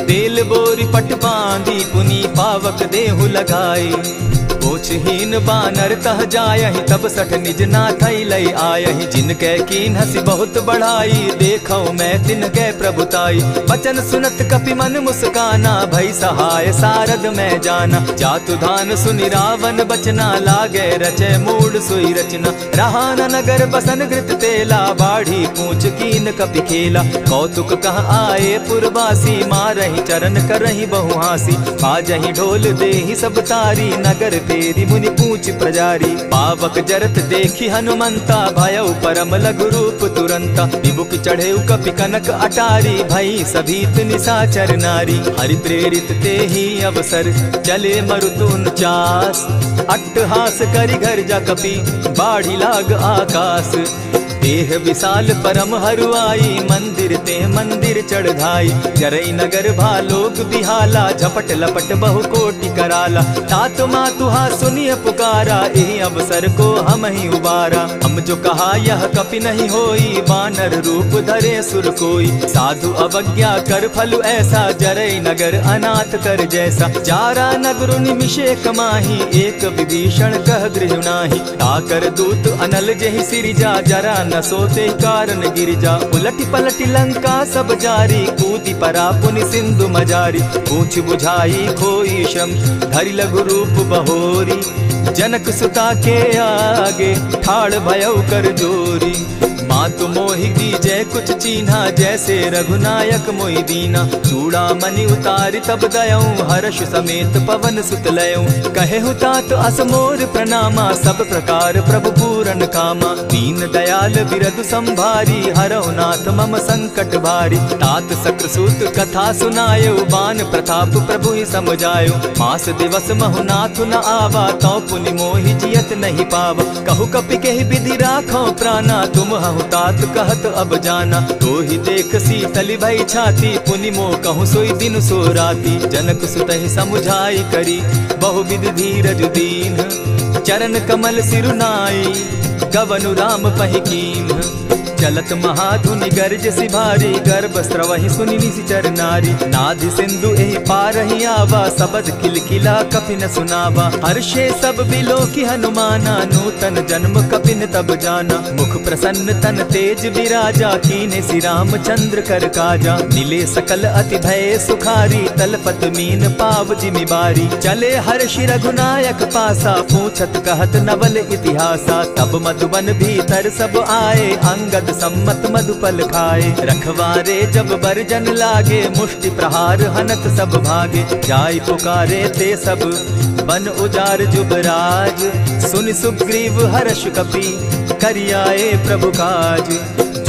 तेल बोरी पट बांधी, पुनि पावक देहु लगाई। पूछहीन बानर तह जायहि, तब सठ निज नाथई लई आयहि। जिनके कीन हसी बहुत बढ़ाई, देखौ मैं तिनके प्रभुताई। बचन सुनत कपि मन मुस्काना, भई सहाय सारद मैं जाना। जातु धान सुनि रावण बचना, लागे रचे मूड सोई रचना। रहा न नगर बसन घृत तेला, बाढ़ी पूछ कीन कपि खेला। कौतुक कह आए पुरवासी, मारहि चरण करहि बहुहासी। बाजहि ढोल देहि सब तारी, नगर तेरी मुनि पूछ प्रजारी। पावक जरत देखी हनुमंता, भयउ परम लघु रूप तुरंता। विमुख चढ़े कपि कनक अटारी, भई सभीत निशाचर नारी। हरि प्रेरित ते ही अवसर, चले मरुत 49। अट्टहास करि घर जा कपि, बाढ़ी लाग आकाश। देह विशाल परम हरुआई, मंदिर ते मंदिर चढ़ाई। जरई नगर भालोक बिहाला, झपट लपट बहु कोटि कराला। तात मातुहा सुनिय पुकारा, एहि अवसर को हम ही उबारा। हम जो कहा यह कपि नहीं होई, वानर रूप धरे सुर कोई। साधु अवज्ञा कर फल ऐसा, जरई नगर अनाथ कर जैसा। जारा नगर निमिषे कमाही, एक विभीषण कह गृह नाही। ताकर दूत अनल जेहि सिरिजा, जरा न सोते कारण गिरिजा। उलटी पलटी लंका सब जारी, कूदी परा पुनि सिंधु मजारी। पूछ बुझाई खोई श्रम, धरि लघु रूप बहोरी। जनक सुता के आगे, ठाड़ भयउ कर जोरी। मातु मोहि दीजै कुछ चीन्हा, जैसे रघुनायक मोहि दीना। चूड़ा मणि उतारि तब दयऊं, हर्ष समेत पवन सुत लयऊं। कहे तात असमोर प्रणामा, सब प्रकार प्रभु पूरन कामा। दीन दयाल बिरदु संभारी, हरहु नाथ मम संकट भारी। तात सक्रसूत कथा सुनायो, बान प्रताप प्रभु ही समझायो। मास दिवस महु नाथ न आवा, तौ पुनि मोहि जियत नहीं पावा। कहु कपि केहि विधि राखो प्राणा, तुम हहु तात कहत अब जाना। तो ही देख शीतल भई छाती, पुनि मोह कहूँ सोई दिन सो राती। जनक सुतहि समुझाई करी, बहुविध धीरज दीन। चरण कमल सिरुनाई, गवनु राम पहि कीन्ह। चलत महाधुनि गर्ज सिभारी, गर्भ स्रवहि सुनि निशिचर नारी। नाधि सिंधु एहि पारहि आवा, सबद किलकिला कपि न सुनावा। हर्षे सब बिलोकी हनुमाना, नूतन जन्म कपि न तब जाना। मुख प्रसन्न तन तेज विराजा, कीन्हे श्री रामचंद्र कर काजा। मिले सकल अति भय सुखारी, तलपत मीन पाव जिमि बारी। चले हर्षि रघुनायक पासा, पूछत कहत नवल इतिहासा। तब मधुबन भीतर सब आए, अंगद सम्मत मधुपल खाए। रखवारे जब बरजन लागे, मुष्टि प्रहार हनत सब भागे। जाय पुकारे ते सब, बन उजार जुबराज। सुनि सुग्रीव हर्ष कपि, करियाए प्रभु काज।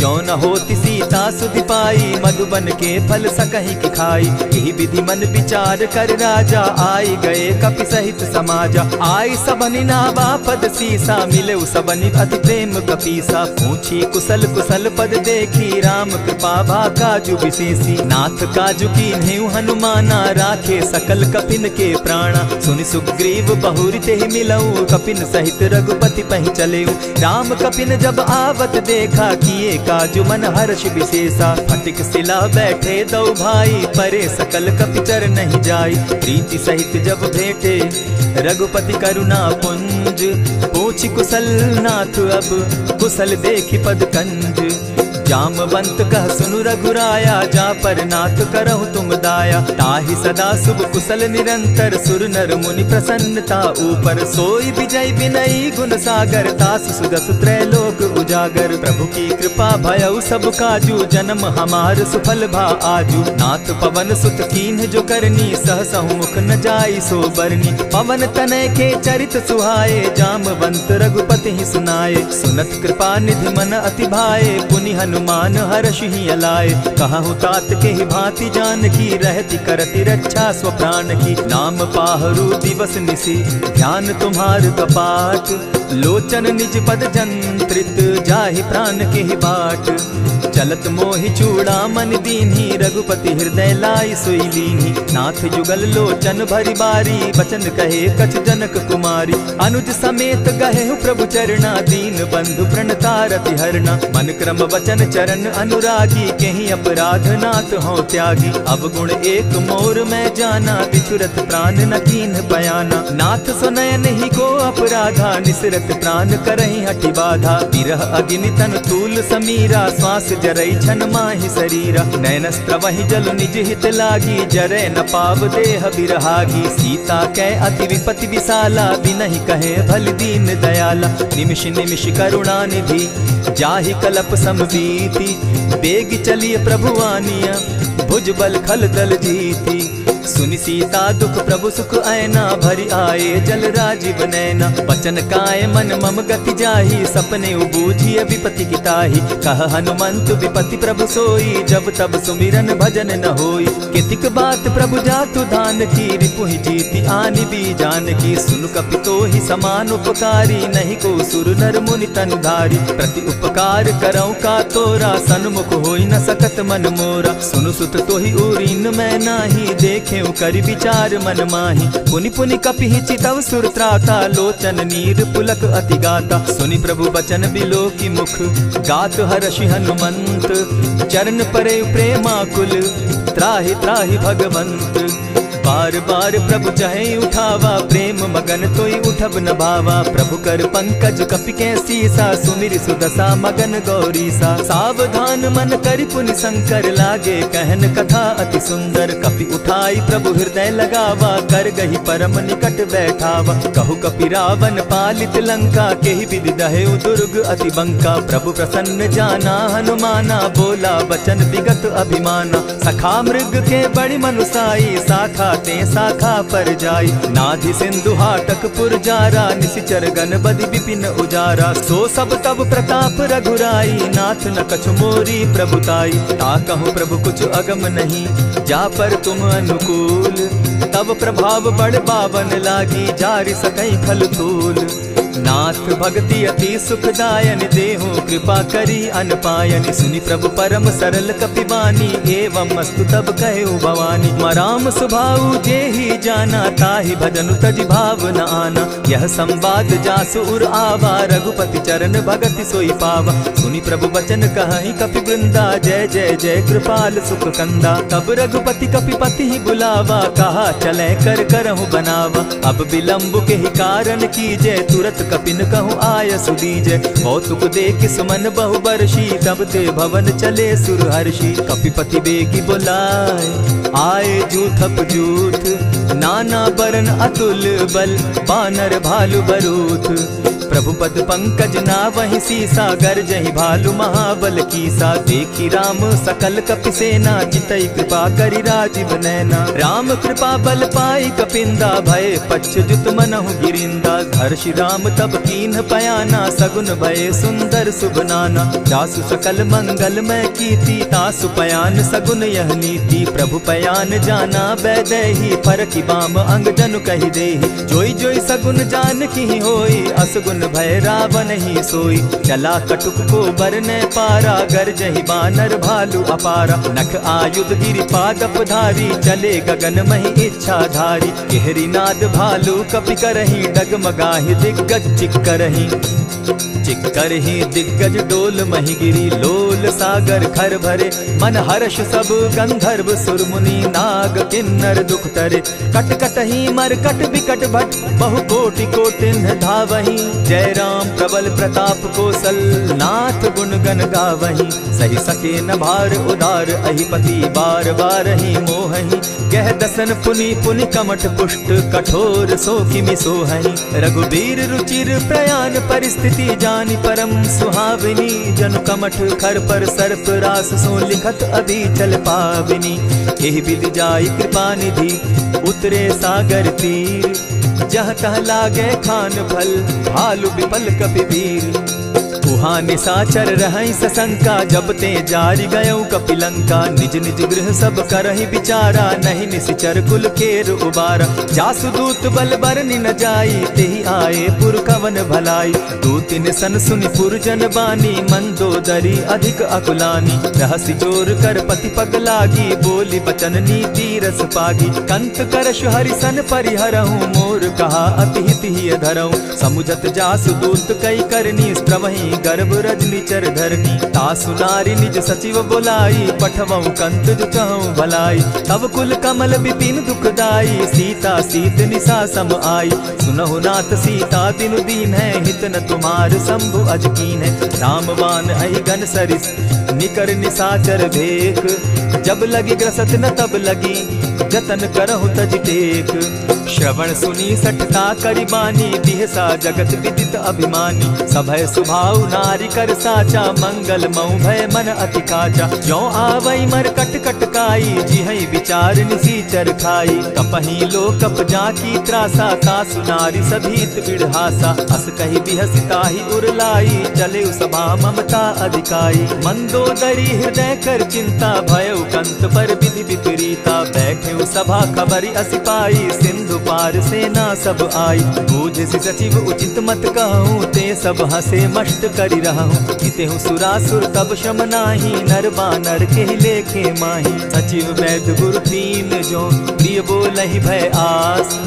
जो न होती सीता सुधि पाई, मधुबन के फल सकहि की खाई। यही विधि मन विचार कर राजा, आई गए कपि सहित समाजा। आई सबनि नावा पद सीसा, मिले सबनि अति प्रेम कपीसा। पूछी कुशल कुशल पद देखी, राम कृपा भा काजु विशेषी। नाथ काजु कीन्हेउ हनुमाना, राखे सकल कपिन के प्राणा। सुनि सुग्रीव बहुरि तेहि मिलऊ, कपिन सहित रघुपति पहि चलेऊ। राम कपिन जब आवत देखा, किए काजु मन हर्ष विशेषा। फटिक सिला बैठे दो भाई, परे सकल कपिचर नहीं जाई। प्रीति सहित जब भेटे, रघुपति करुणा पुंज। पूछि कुशल नाथ अब, कुशल देखि पद कंज। जामवंत कह सुनु रघुराया, जा पर नाथ करहु तुम दाया। ताहि सदा शुभ कुशल निरंतर, सुर नर मुनि प्रसन्नता ऊपर। सोई विजय विनयी गुण सागर, तास सुदस त्रैलोक उजागर। प्रभु की कृपा भयउ सब काजू, जन्म हमार सुफल भा आजू। नाथ पवन सुत कीन्ह जो करनी, सहसहु मुख न जाई सो बरनी। पवन तनय के चरित सुहाए, जामवंत रघुपति ही सुनाए। सुनत कृपा निधि मन अति भाए, पुनि हनुमान हर्ष ही अलाए। कहूँ तात के ही भांति जान की, रहती करती रक्षा स्व प्राण की। नाम पाहरु दिवस निसी, ध्यान तुम्हार कपाट। लोचन निज पद जंत्रित, जाहि प्राण के ही बाट। चलत मोहि चूड़ा मन दीन्ही, रघुपति हृदय लाई सोई लीन्ही। नाथ जुगल लोचन भरी बारी, बचन कहे कछ जनक कुमारी। अनुज समेत गहे प्रभु चरणा, दीन बंधु प्रणतारति हरना। मन क्रम वचन चरण अनुरागी, केहि अपराध नाथ हो त्यागी। अब गुण एक मोर मैं जाना, बिछुरत प्राण न कीन्ह बयाना। नाथ सुनयन ही को अपराधा, निसरत प्राण करहि हठि बाधा। विरह अग्नि तन तूल समीरा, श्वास जरई छन माहि शरीरा। नयनस्त्र वहि जल निज हित लागी, जरै न पाव देह बिरहागी। सीता कै अति विपति विशाला, बिनहि कहे भल दीन दयाला। निमिष निमिष करुणा निधि, जाहि कलप समबीति। बेग चलिए प्रभु आनिया, भुज बल खल दल जीती। सुनि सीता दुख प्रभु सुख ऐना, भरी आए जल राजीव नैना। बचन काय मन मम गति जाहि, सपने बूझिए विपति की ताहि। कह हनुमंत विपति प्रभु सोई, जब तब सुमिरन भजन न होई। कितिक बात प्रभु जातु धान की, रिपुहि जीति आनि भी जान की। सुन कपि तोहि समान उपकारी, नहीं को सुर नर मुनि तनुधारी। प्रति उपकार करऊँ का तोरा, सन्मुख होई न सकत मन मोरा। सुनु सुत तोहि उरीन मैं नाही, देखे करि विचार मन माही। पुनि पुनि कपिहि चितव सुर त्राता, लोचन नीर पुलक अति गाता। सुनि प्रभु बचन बिलो की मुख, गात हर्षि हनुमंत। चरण परे प्रेमाकुल, त्राहि त्राहि भगवंत। बार बार प्रभु चहे उठावा, प्रेम मगन तोई उठब न भावा। प्रभु कर पंकज कपि के सीसा, सुमिर सुदशा मगन गौरीसा। सावधान मन करि पुनि शंकर, लागे कहन कथा अति सुंदर। कपि उठाई प्रभु हृदय लगावा, कर गही परम निकट बैठावा। कहु कपि रावण पालित लंका, केहि विधि दहेउ दुर्ग अति बंका। प्रभु प्रसन्न जाना हनुमाना, बोला बचन विगत अभिमाना। सखा मृग के बड़ी मनुसाई, साखा ते शाखा पर जाई। नाधि सिंधु हाटक पुर जारा, निशिचर गण बदि विपिन उजारा। सो सब तब प्रताप रघुराई, नाथ न कछु मोरी प्रभुताई। ताकहु प्रभु कुछ अगम नहीं, जा पर तुम अनुकूल। तब प्रभाव बड़ पावन लागी, जारि सकई खल तूल। नाथ भक्ति अति सुखदायन, देहु कृपा करी अनपायन। सुनि प्रभु परम सरल कपिबानी, एवं मस्तु तब कहु भवानी। मराम सुभाऊ जेहि जाना, ताहि भजनु तजि भाव न आना। यह संवाद जासु उर आवा, रघुपति चरण भगति सोई पावा। सुनि प्रभु बचन कहि कपि वृंदा, जय जय जय कृपाल सुख कंदा। तब रघुपति कपिपति ही बुलावा, कहा चले कर करहु बनावा। अब विलंब के ही कारण कीजय, तुरत कपिन कहूँ आय सुदीजय। कौतुक देख सुमन बहु बरसी, तब ते भवन चले सुर हर्षि। कपिपति बेगी बुलाए, आए जूथप जूथ। नाना बरन अतुल बल, बानर भालु बरूथ। प्रभु पद पंकज ना वही सीसा, गर्जहि भालु महाबल कीसा। देखी राम सकल कपि सेना, जितई कृपा करि राजीव नैना। राम कृपा बल पाई कपिंदा, भय पच्युत मनहु गिरिंदा। हर्षि राम तब कीन्ह पयाना, सगुन भय सुंदर शुभ नाना। जासु सकल मंगल मैं कीर्ति, तासु पयान सगुन यह नीति। प्रभु पयान जाना बैदेही, फरकि बाम अंग जनु कहि देहि। जोई जोई सगुन जान की होई, असगुन भय रावण ही सोई। चला कटुक को बरने पारा, गर्जहि बानर भालु अपारा। नख आयुध गिरि पादप धारी, चले गगन महि इच्छा धारी। केहरी नाद भालु कपि करहि, डगमगाहि दिग्गज चिक्करहि। चिक्करहि दिग्गज डोल महि गिरी, लोल सागर खर भरे। मन हर्ष सब गंधर्व सुर मुनि, नाग किन्नर दुख तरे। कट कटहि मरकट विकट भट, बहु कोटि कोटिन्ह धावहि। जय राम प्रबल प्रताप कौशल, नाथ गुण गण गावहि। सही सके न भार उदार, अहिपति बार बार ही मोहहि। कह दसन पुनि पुनि कमठ पुष्ट, कठोर सो किमि सोहहि। रघुबीर रुचिर प्रयाण परिस्थिति, जानि परम सुहाविनी। जनु कमठ खर पर सर्प रास, सो लिखत अभी चल पाविनी। एहि विधि जाई कृपा निधि, उतरे सागर तीर। जहाँ तह लागे खान फल, भालु विपल कपि वीर। उहाँ निशाचर रहई सशंका, जब ते जारी गयऊ कपिलंका। निज निज गृह सब करहि विचारा, नहीं निशिचर कुल केर उबारा। जासुदूत बल बरनि न जाई, तेहि आए पुर कवन भलाई। दू तिन सन सुनि पुरजन बानी, मंदोदरी अधिक अकुलानी। रहसि जोर कर पति पग लागी, बोली बचन नीति रस पागी। कंत करश हरिसन परिहरहूँ, मोर कहा अति हित ही धरऊँ। समुझत जासुदूत कई करनी, स्त्रवहि गर्भ रजनी चर धरनी। तासु नारी निज सचिव बोलाई, पठवऊ कंत जो कहूँ भलाई। तब कुल कमल विपिन दुखदाई, सीता सीत निशा सम आई। सुनहु नाथ सीता तिनु दीन है, हित न तुम्हार शंभु अजकीन है। रामबान अहि घन सरिस, निकर निशाचर भेक। जब लगी ग्रसत न तब लगी, जतन करहु तज टेक। श्रवण सुनी सठता करिबानी, दिहसा जगत विदित अभिमानी। सभय सुभाव नारी कर साचा, मंगल मऊ भय मन अति काचा। जो आवई मर कट कट काई, जिहई विचार निसीचर खाई। कपही लो कप जाकी त्रासा, तासु नारी सभीत बिढ़ासा। अस कही बिहसिता ही उरलाई, चले सभा ममता अधिकाई। मंदोदरी हृदय कर चिंता, भयउ कंत पर विधि विपरीता। बैठे सभा खबरी असी पाई, सिंधु पार सेना सब आई। बूझ सचिव उचित मत कहूँ, ते सब हसे मष्ट करि रहूँ। हितेहु सुरासुर तब शम नाही, नर बानर के लेखे माही। सचिव वैद्य गुरु तीन जो, प्रिय बोलहि भय आस।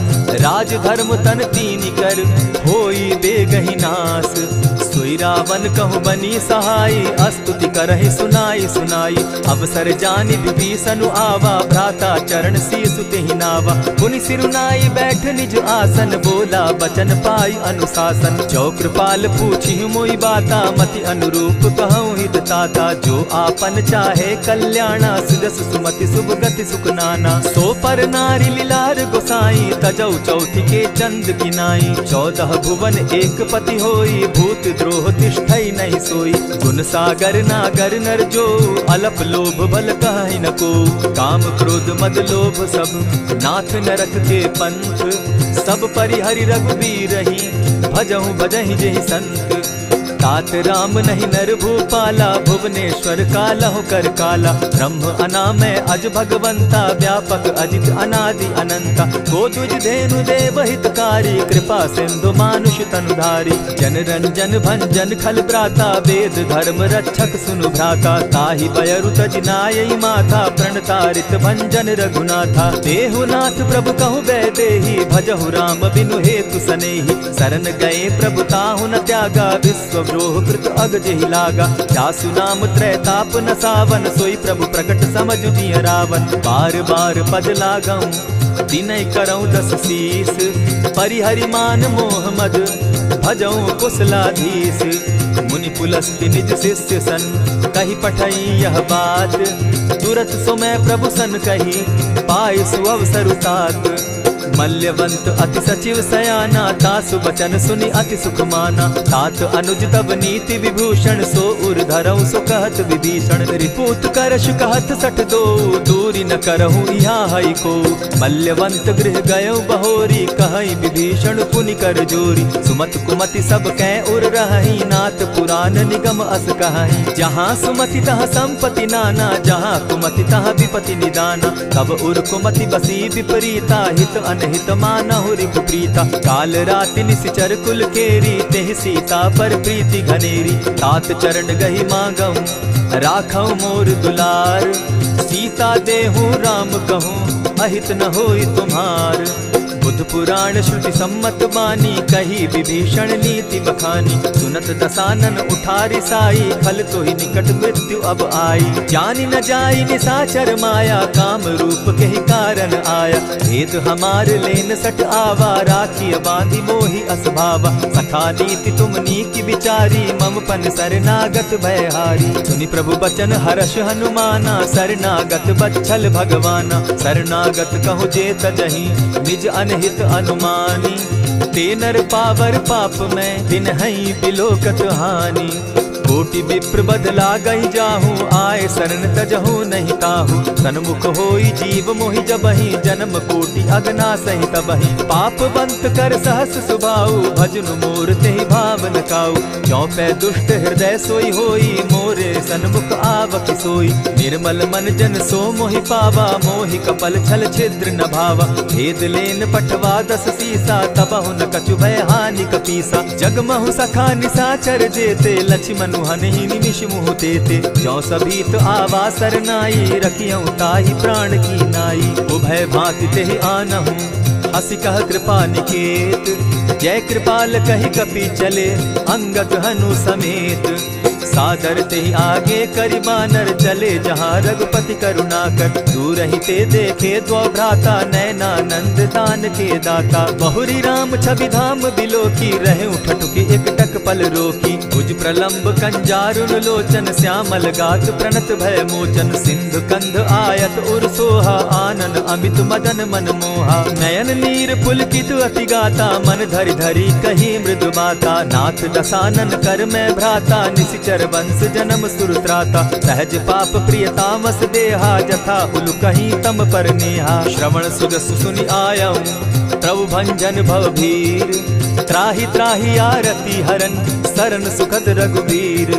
राज धर्म तन तीन कर, होई बेगहि नास। सोई रावण कहु बनी सहाय, अस्तुति करहि सुनाई सुनाई। अवसर जानि विभीषण आवा, भ्राता चरण शीस तेहि नावा। पुनि सिरुनाई बैठ निज आसन, बोला बचन पाई अनुशासन। जो कृपाल पूछी मोई बाता, मति अनुरूप कहूँ हित ताता। जो आपन चाहे कल्याणा, सुजस सुमति शुभ गति सुख नाना। सो पर नारी लीलार गोसाई, तजौ चौथि के चंद किनाई। 14 भुवन एक पति होई, भूत द्रोह तिष्ठई नहीं सोई। गुण सागर नागर नर जो, अलप लोभ बल कहि न को। काम क्रोध मद लोभ सब, नाथ नरक के पंथ। सब परिहरि रघुबीरहि, भजहु भजहि जेहि संत। तात राम नहीं नर भूपाला, भुवनेश्वर कालहु कर काला। ब्रह्म अनामय अज भगवंता, व्यापक अजित अनादि अनंता। को तुझ धेनु देव हितकारी, कृपा सिंधु मानुष तनुधारी। जन रंजन भंजन खल भ्राता, वेद धर्म रक्षक सुनु भ्राता। ताहि बयरु तज नायई माथा, प्रणतारित भंजन रघुनाथा। देहुनाथ प्रभु कहु बैदेही, भजहु राम बिनु हेतु सनेही। शरण गए प्रभु ताहु न त्यागा, विश्व कृत अग जेहि लागा। जासु नाम त्रैताप न सावन, सोई प्रभु प्रकट समझ जिय रावण। बार बार पद लागऊं, दिनय करऊं 10 शीस। परिहरि मान मोह मद, भजऊं कुशलाधीश। मुनि पुलस्ति निज शिष्य सन, कही पठई यह बात। तुरत सो मैं प्रभु सन कही, पाए सुअवसर तात। मल्यवंत अति सचिव सयाना, तासु बचन सुनि अति सुख माना। तात अनुज तब नीति विभूषण, सो उर धरऊ सो कहत विभीषण। रिपुत करश कहत सठ दो, दूरी न करहु यहाँ हई को। मल्यवंत गृह गयऊ बहोरी, कहई विभीषण पुनि कर जोरी। सुमत कुमति सब कै उर रहई, नाथ पुराण निगम अस कहई। जहाँ सुमति तहाँ संपत्ति नाना, जहाँ कुमति तहाँ विपति निदाना। तब उर कुमति बसी विपरीता, हित अनहित मानहु रिपु प्रीता। काल राति निशिचर कुल केरी, तेहि सीता पर प्रीति घनेरी। तात चरण गहि मांगऊं, राखऊं मोर दुलार। सीता देहूं राम कहूं, अहित न होई तुम्हार। बुद्ध पुराण श्रुति सम्मत बानी, कही विभीषण नीति बखानी। सुनत दसानन उठारी साई, खल तो ही निकट मृत्यु अब आई। जानि न जाई निशाचर माया, काम रूप के ही कारण आया। भेद हमार लेन सट आवा, राखी बांधी मोहि असभावा। सखा नीति तुम नीकी विचारी, मम पन शरणागत भयहारी। सुनि प्रभु बचन हर्ष हनुमाना, शरणागत बच्छल भगवाना। शरणागत कहु जे तजहि, निज अनहित अनुमानी। ते नर पावर पाप में, दिन हई बिलोकत हानि। कोटि विप्र बदला गई जाहू, आए शरण तजहू नहीं ताहू। सन्मुख होई जीव मोहि जबहि, जन्म कोटि अगना सही तबहि। पाप बंत कर सहस सुभाऊ, भजनु मोर तेहि भावन काऊ। ज्यों पै दुष्ट हृदय सोई होई, मोरे सन्मुख आवक सोई। निर्मल मन जन सो मोहि पावा, मोहि कपल छल छिद्र न भावा। भेद लेन पठवा 10 सीसा, तबहु न कछु भय हानि कपीसा। जगमहु सखा निसाचर जेते, लक्ष्मण हनहि निमिष मुह तेते। ज्यों सभीत आवा सरनाई, रखियऊ ताहि प्राण की नाई। उभय भांति तेहि आनहु, हसी कह कृपा निकेत। जय कृपाल कहि कपि चले, अंगद हनु समेत। सादर तेहि आगे करि बानर चले, जहाँ रघुपति करुणाकर। दूर ही ते देखे द्वौ भ्राता, नैनानंद दान के दाता। बहुरी राम छवि धाम बिलोकी, रहे ठठुकी एकटक पल रोकी। भुज प्रलंब कंजारुन लोचन, श्यामल गात प्रणत भय मोचन। सिंधु कंध आयत उर सोहा, आनन अमित मदन मन मोहा। नयन नीर पुलकित अति गाता, मन धरि धरि कही मृदु बाता। नाथ दसानन कर मैं भ्राता, निशिचर वंश जन्म सुरत्राता। सहज पाप प्रिय तामस देहा, जथा उलु कहीं तम पर नेहा। श्रवण सुजस सुनि आयऊ, प्रभु भंजन भव भीर। त्राहि त्राहि आरती हरन, सरन सुखद रघुबीर।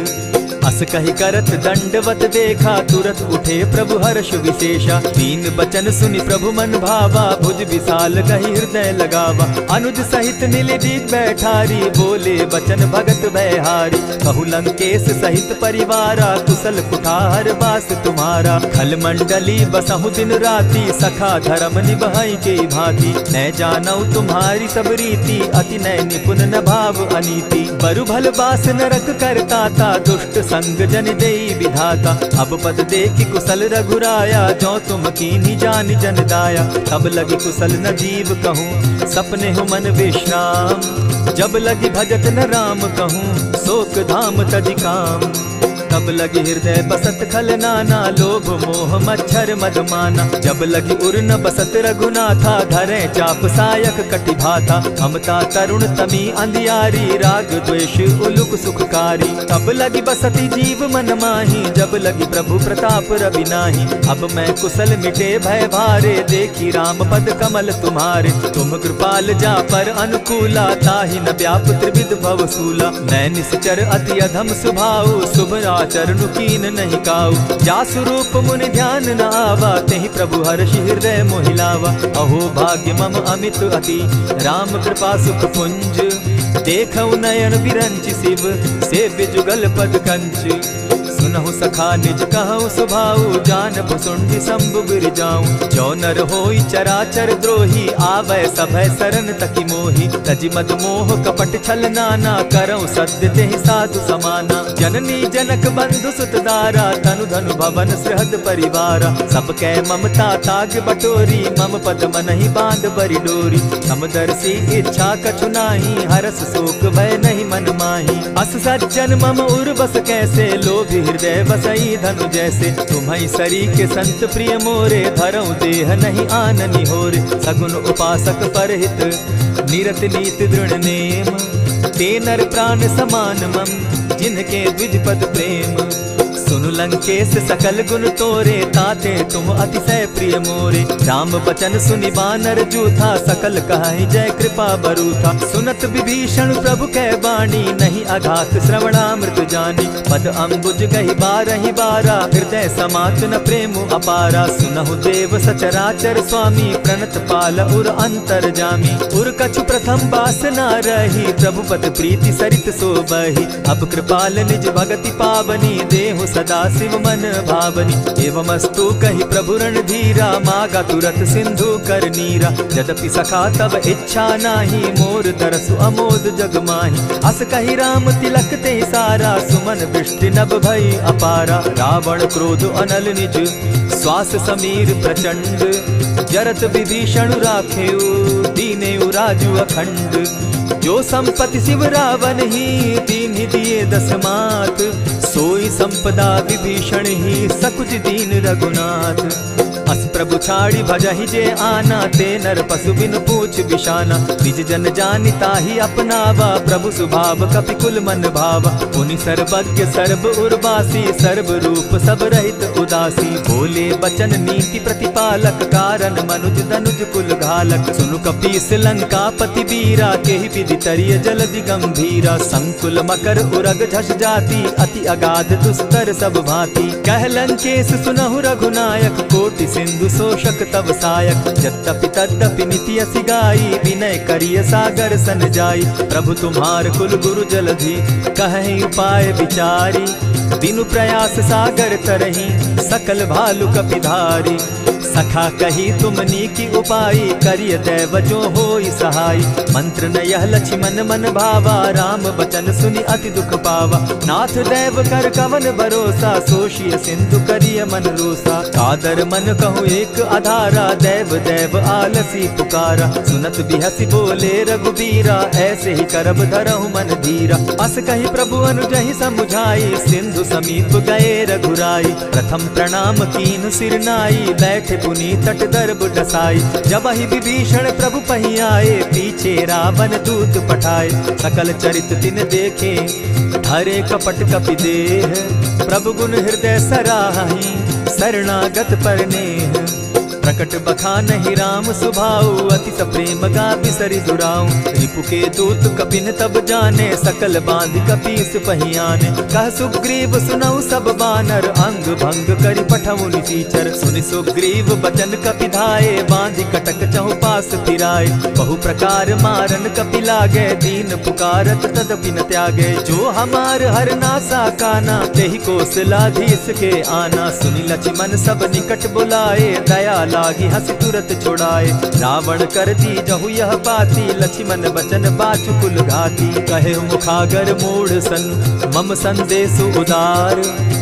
अस कहि करत दंडवत देखा, तुरत उठे प्रभु हर्ष विशेषा। दीन बचन सुनि प्रभु मन भावा, भुज विशाल कहि हृदय लगावा। अनुज सहित नीलदीप बैठारी, बोले बचन भगत भयहारी। कहु लंकेश सहित परिवारा, कुशल कुठार बास तुम्हारा। खल मंडली बसहु दिन राति, सखा धर्म निभाई के भांति। न जानऊ तुम्हारी सब रीति, अति नय निपुण न भाव अनीति। बरु भल बास नरक करताता, दुष्ट संग जन देई विधाता। अब पद देखि कुशल रघुराया, जो तुम कीन्ही जान जन दाया। तब लगी कुशल न जीव कहूँ, सपने हो मन विश्राम। जब लगी भजत न राम कहूँ, शोक धाम तज काम। तब लगी हृदय बसत खल नाना, लोभ मोह मच्छर मद माना। जब लगी उर न बसत रघुनाथा, धरे चाप सायक कटि भाता। ममता तरुण तमी अंधियारी, राग द्वेष उलुक सुखकारी। तब लगी बसती जीव मन माही, जब लगी प्रभु प्रताप रवि नाही। अब मैं कुशल मिटे भय भारे, देखी राम पद कमल तुम्हारे। तुम कृपाल जा पर अनुकूला, ताहि न व्याप त्रिविध भव सूला। मैं निश्चर अति अधम सुभाऊ, शुभ चरणु कीन नहीं काऊ। जासु रूप मुनि ध्यान न आवा, तेहि प्रभु हर्षि हृदय मोहिलावा। अहो भाग्य मम अमित अति, राम कृपा सुख पुंज। देखऊ नयन बिरंचि शिव, सेव्य जुगल पद कंच। सुनहु सखा निज कहु सुभाऊ, जान भुसुंडि शंभु गिर जाऊं। जो नर होई चराचर द्रोही, आवे सभय सरन तकी मोही। तजि मद मोह कपट छल नाना, करऊं सत्य तेहि साधु समाना। जननी जनक बंधु सुत दारा, तनु धनु भवन सृहद परिवारा। सब कै ममता ताग बटोरी, मम पद मनहि बांध बरि डोरी। समदर्शी इच्छा कछु नाही, हरस शोक भय नहीं मन माही। अस सज्जन मम उर बस कैसे, लोभी हृदय बसई धनु जैसे। तुम्हि सरी के संत प्रिय मोरे, धरऊ देह नहीं आननि होरे। सगुन उपासक परहित, निरत नीत दृढ़ नेम। ते नर प्राण समान मम, जिनके द्विज पद प्रेम। सुनु लंकेश सकल गुण तोरे, ताते तुम अतिशय प्रिय मोरे। राम बचन सुनि बानर जूथा, सकल कहाई जय कृपा बरूथा। सुनत विभीषण प्रभु कै बाणी, नहीं अघात श्रवणामृत जानी। पद अम्बुज गहि बारहि बारा, हृदय समात न प्रेम अपारा। सुनहु देव सचराचर स्वामी, प्रणत पाल उर अंतर जामी। उर कछु प्रथम बास न रही, प्रभु पद प्रीति सरित सोबहि। अब कृपाल निज भगति पावनी, देहु सदा शिव मन भावनी। एवमस्तु कहि प्रभु रणधीरा, मागा तुरत सिंधु कर नीरा। यद्यपि सखा तब इच्छा नाही, मोर तरसु अमोद जग माही। अस कहि राम तिलक ते सारा, सुमन वृष्टि नभ भई अपारा। रावण क्रोध अनल निज, श्वास समीर प्रचंड। जरत विभीषण राखेउ, दीनेउ राजु अखंड। जो संपत्ति शिव रावण ही, दीन्हि दिए 10 मात। सोई संपदा विभीषण ही, सकुच दीन रघुनाथ। अस प्रभु छाड़ी भजहि जे आना, ते नर पशु बिन पूछ बिशाना। निज जन जानि ताहि अपनावा, प्रभु स्वभाव कपि कुल मन भावा। पुनि सर्वज्ञ सर्व उर्वासी, सर्व रूप सब रहित उदासी। बोले बचन नीति प्रतिपालक, कारण मनुज धनुज कुल घालक। सुनु कपीस लंकापति वीरा, केहि विधि तरिय जलधि गंभीरा। संकुल मकर उरग झस जाति, अति अगाध दुस्तर सब भांति। कह लंकेश सुनहु रघुनायक, कोटि सिंधु शोषक तब सायक। यद्यपि तद्यपि निति असि गाई, विनय करिय सागर सन जाई। प्रभु तुम्हार कुल गुरु जलधि, कहि उपाय विचारी। बिनु प्रयास सागर तरही, सकल भालु कपिधारी। सखा कही तुमनी की उपाय, करिय दैव जो होई सहाय। मंत्र न यह लक्ष्मण मन भावा, राम बचन सुनि अति दुख पावा। नाथ दैव कर कवन भरोसा, सोषिय सिंधु करिय मन रोसा। कादर मन कहूँ एक आधारा, दैव दैव आलसी पुकारा। सुनत बिहसी बोले रघुबीरा, ऐसे ही करब धरहु मन धीरा। अस कही प्रभु अनुजहि समुझाई, सिंधु समीप गए रघुराई। प्रथम प्रणाम कीन सिर नाई, बैठे पुनि तट दर्भ डसाई। जब ही विभीषण प्रभु पही आए, पीछे रावण दूत पठाए। सकल चरित तिन देखे, हरे कपट कपि देह। प्रभु गुण हृदय सराहि, शरणागत पर नेह। प्रकट बखानहि राम सुभाऊ, अति सप्रेम गा बिसरि दुराऊ। रिपु के दूत कपिन तब जाने, सकल बांधि कपीस पहियाने। कह सुग्रीव सुनऊ सब बानर, अंग भंग करि पठऊ निसीचर। सुनि सुग्रीव बचन कपि धाये, बांधि कटक चहु पास फिराए। बहु प्रकार मारन कपि लागे, दीन पुकारत तदपि न त्यागे। जो हमार हर नासा काना, तेहि कौशलाधीश के आना। सुनि लक्ष्मण सब निकट बुलाए, दया लागी हंस तुरत छुड़ाए। रावण कर दी जहु यह बाती, लक्ष्मण बचन बाचु कुल घाती। कहे मुखागर मूढ़ सन, मम संदेश उदार।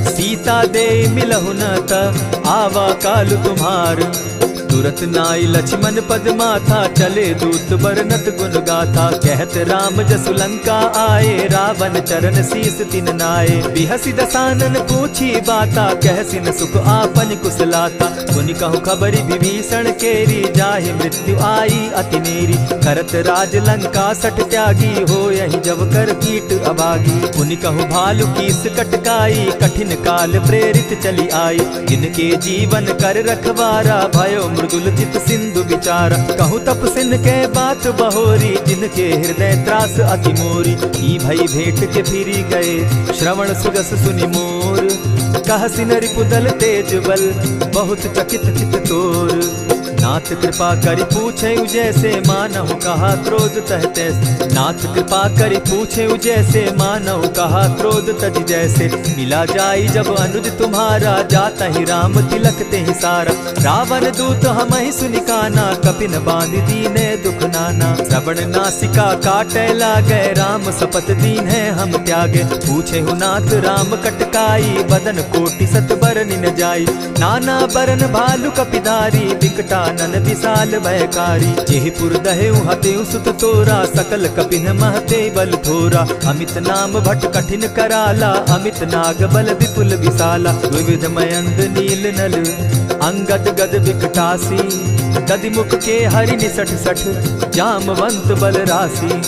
सीता दे मिलहु न त, आवा काल तुम्हार। तुरत नाई लक्ष्मण पद माथा, चले दूत बरनत गुण गाथा। कहत राम जसु लंका आए, रावण चरण शीस तिन नाये। बिहसि दसानन पूछी बाता, कहसिन सुख आपन कुशलाता। मुनि कहु खबरि विभीषण केरी, जाहि मृत्यु आई अति नेरी। करत राज लंका सठ त्यागी, हो यही जब कर कीट अभागी। मुनि कहु भालु कीस कटकाई, कठिन काल प्रेरित चली आई। जिनके जीवन कर रखवारा, भयो मृदुल चित सिंधु विचार। कहूँ तपसिन के बात बहोरी, जिनके हृदय त्रास अति मोरी। की भई भेंट के फिरी गए, श्रवण सुजस सुनि मोर। कहसिन रिपुदल तेज बल, बहुत चकित चित तोर। नाथ कृपा करि पूछे जैसे, मानहु कहा क्रोध तह तैसे। नाथ कृपा करि पूछे जैसे, मानहु कहा क्रोध तज जैसे। मिला जाई जब अनुज तुम्हारा, जाता ही राम तिलक ते ही सारा। रावण दूत हम ही सुनि काना, कपिन बांधि दीने दुख नाना। श्रवण नासिका काटे लागे, राम सपत दीन है हम त्यागे। पूछे हु नाथ राम कटकाई, बदन कोटि सत बरनि न जाई। नाना बरन भालु कपिधारी, विकटा नन विशाल भयकारी। जेहिपुर दहेउ हतेउ सुत तोरा, सकल कपिन महते बल थोरा। अमित नाम भट कठिन कराला, अमित नाग बल विपुल विशाला। विविध मयंद नील नल, अंगद गद विकटासी। दधिमुख के हरि निसठ सठ, जामवंत बल राशि।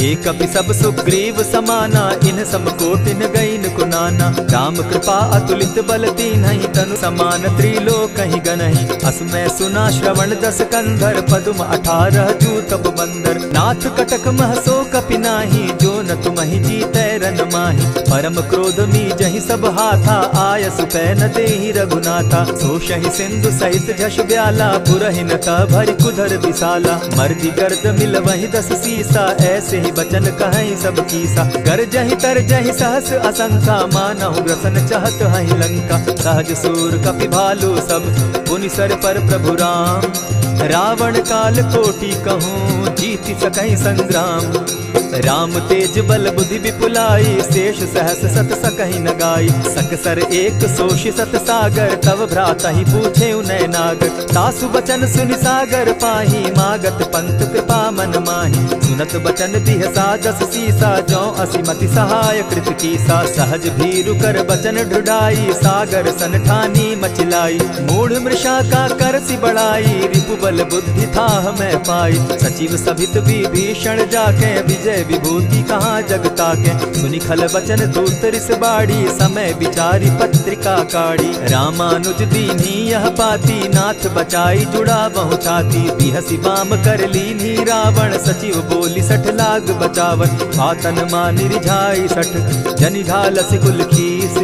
एक कपि सब सुग्रीव समाना, इन सम कोटिन गईन कुनाना। राम कृपा अतुलित बल तीन्हि, तनु समान त्रिलोक ही गनहि। असमय सुना श्रवण दस कंधर, पदुम 18 जूतब बंदर। नाथ कटक महसो कपि नाही, जो न तुमहि जीतै रन माहि। परम क्रोध मी जहि सब हाथा, आयसु पै न देहि रघुनाथा। सोषहि सिंधु सहित झष ब्याला, पुरहिन त भरि कुधर विशाला। मर्दि गर्द मिल वहि 10 सीसा, ऐसे बचन कहीं सब कीसा। कर जहि तर जहि सहस असंखा, मानहु ग्रसन चाहत हहि लंका। सहज सूर कपि भालु सब, पुनि सर पर प्रभु राम। रावण काल कोटि कहूँ, जीति सकहि संग्राम। राम तेज बल बुद्धि विपुलाई, शेष सहस सत सकहि न गाई। सकसर एक सोषि सत सागर, तव भ्राता ही पूछे उनय नागर। तासु बचन सुनि सागर पाही, मागत पंत कृपा मन माही। सुनत बचन बिहसा 10 सीसा, जौ असिमति सहाय कृत कीसा। सहज भीरु कर बचन ढुढाई, सागर सन ठानी मचिलाई। मूढ़ मृष विशाखा करसी बढ़ाई, रिपुबल बुद्धि था मैं पाई। सचिव सभित विभीषण जाके, विजय विभूति कहाँ जगता के। सुनि खल वचन दूत रिस बाड़ी, समय विचारी पत्रिका काढ़ी। रामानुज दीन्ही यह पाती, नाथ बचाई जुड़ा बहु छाती। बिहसी बाम कर लीन्ही रावण, सचिव बोली 60 लाग बचावन। आतन मानि रिझाई 60, जनि ढालसी कुल खीस।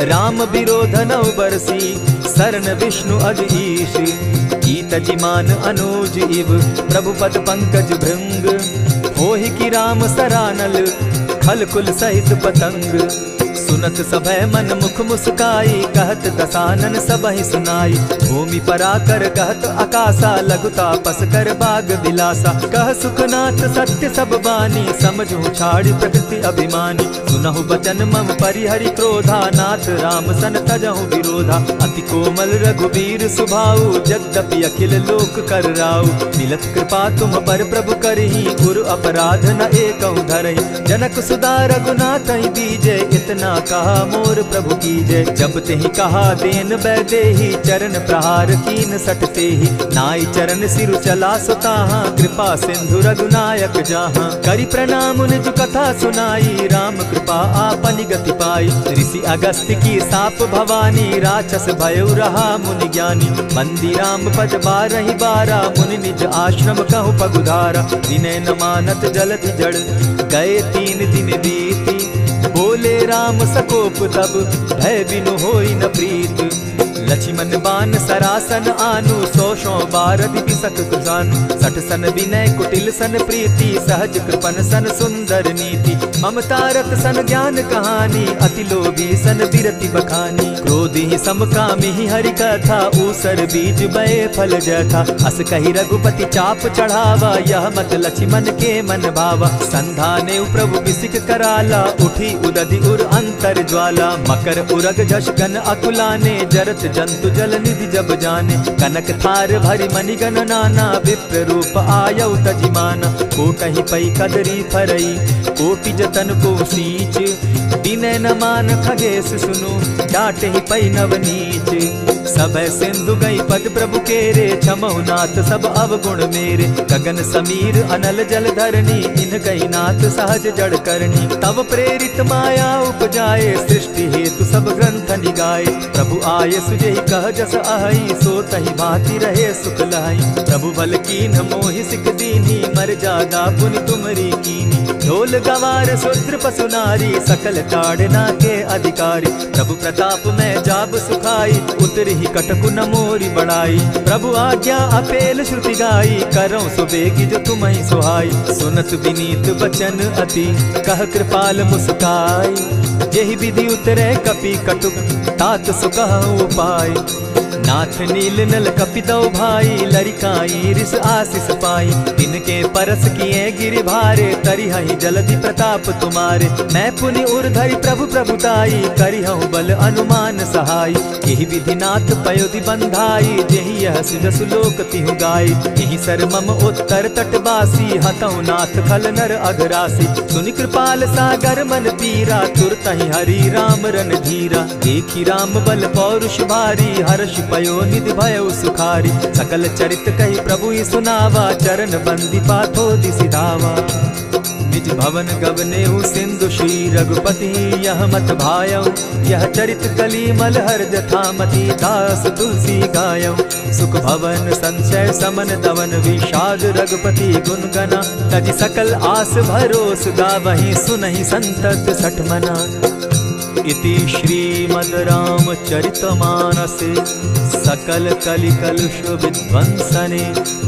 राम विरोध नौ बरसी, शरण विष्णु अज ईश। ईत जिमान अनुज इव, प्रभु पद पंकज भृंग। होहि कि राम सरानल, खल कुल सहित पतंग। सुनत सभय मन मुख मुस्काई, कहत दसानन सबहि सुनाई। भूमि पराकर कहत आकाशा, लघुता पस कर बाग विलासा। कह सुखनाथ सत्य सब बानी, समझू छाड़ प्रकृति अभिमानी। सुनहु बचन मम परिहरि क्रोधा, नाथ राम सन तजहु विरोधा। अति कोमल रघुबीर सुभाऊ, यद्यपि अखिल लोक कर राऊ। मिलत कृपा तुम पर प्रभु करही, गुरु अपराध न एकहु धरहि। जनक सुधा रघुनाथ दीजे, इतना कहा मोर प्रभु कीजय। जब तेहि कहा देन बैदेही, चरण प्रहार कीन सटते ही। नाई चरण सिरु चला सुताहा, कृपा सिंधु रघुनायक जाहा। करि प्रणाम निज कथा सुनाई, राम कृपा आपनि गति पाई। ऋषि अगस्त की साप भवानी, राक्षस भयउ रहा मुनि ज्ञानी। बंदी राम पद बारहि बारा, मुनि निज आश्रम कहु पगुधारा। विनय न मानत जलधि जड़, गए 3 दिन बीती। बोले राम सकोप तब, भय बिनु होई न प्रीत। लक्ष्मण बान सरासन आनु, 100 बारदि बिसक कुजानु। 60 सन विनय कुटिल सन प्रीति, सहज कृपन सन सुंदर नीति। ममता रत सन ज्ञान कहानी, अति लोभी सन बिरति बखानी। क्रोधि समकामी हरि कथा, ऊसर बीज बये फल जथा। अस कहि रघुपति चाप चढ़ावा, यह मत लक्ष्मण के मन भावा। संधाने प्रभु बिसिक कराला, उठी उदधि उर अंतर ज्वाला। मकर उरग जश गन अकुलाने, जरत जंतु जल निधि जब जाने। कनक थार भरी मणिगण नाना, विप्र रूप आयउ तजिमाना। कोटहि पै कदरी फरई, कोटि जतन को सींच। विनय न मान खगेश सुनु, डांटहि पै नवनीच। सब सिंधु गई पद प्रभु केरे, क्षमहु नाथ सब अवगुण मेरे। गगन समीर अनल जल धरनी, इन गई नाथ सहज जड़ करनी। तब प्रेरित माया उपजाए, सृष्टि हेतु सब ग्रंथ निगाए। प्रभु आये सुजेहि कह जस अहई, सो तहि भांति रहे सुख लहई। प्रभु बल कीन्ह मोहि सिख दीन्ही, मर जादा पुनि तुमरी कीनी। ढोल गवार शूद्र पशु नारी, सकल ताड़ना के अधिकारी। प्रभु प्रताप में जाब सुखाई, उतरहि कटकु न मोरी बड़ाई। प्रभु आज्ञा अपेल श्रुति गाई, करौ सुबेगी जो तुम्हि सुहाई। सुनत विनीत बचन अति, कह कृपाल मुस्काई। जेहि विधि उतरे कपि कटुक, तात सुकहु उपाय। नाथ नील नल कपितौ भाई, लरिकाई रिस आशीष पाई। तिनके परस किए गिरि भारे, तरिहहि जलधि प्रताप तुम्हारे। मैं पुनि उर्धरि प्रभु प्रभुताई, करिहु बल अनुमान सहाय। यही विधि नाथ पयोधि बंधाई, जेहि यह सुजसु लोक तिहु गाई। यही सर मम उत्तर तटवासी, हतौ नाथ खल नर अघरासी। सुनि कृपाल सागर मन पीरा, तुरतहि हरि राम रन धीरा। देखी राम बल पौरुष भारी, हर्ष पयो निधि भयउ सुखारी। सकल चरित कही प्रभु सुनावा, चरण बंदी पाथो दिसि धावा। निज भवन गवनेहु सिंधु श्री रघुपति, यह मत भायऊ। यह चरित कली मलहर जथामति, दास तुलसी गायऊ। सुख भवन संशय समन दवन, विषाद रघुपति गुण गना। तजि सकल आस भरोस, गावहि सुनहि संतत 60 मना। इति श्रीमद् रामचरितमानसे, सकल कलिकलुष विध्वंसने।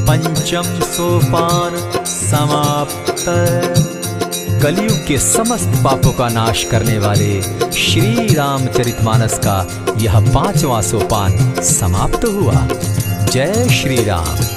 5म सोपान समाप्त। कलयुग के समस्त पापों का नाश करने वाले श्री रामचरितमानस का यह 5वां सोपान समाप्त हुआ। जय श्री राम।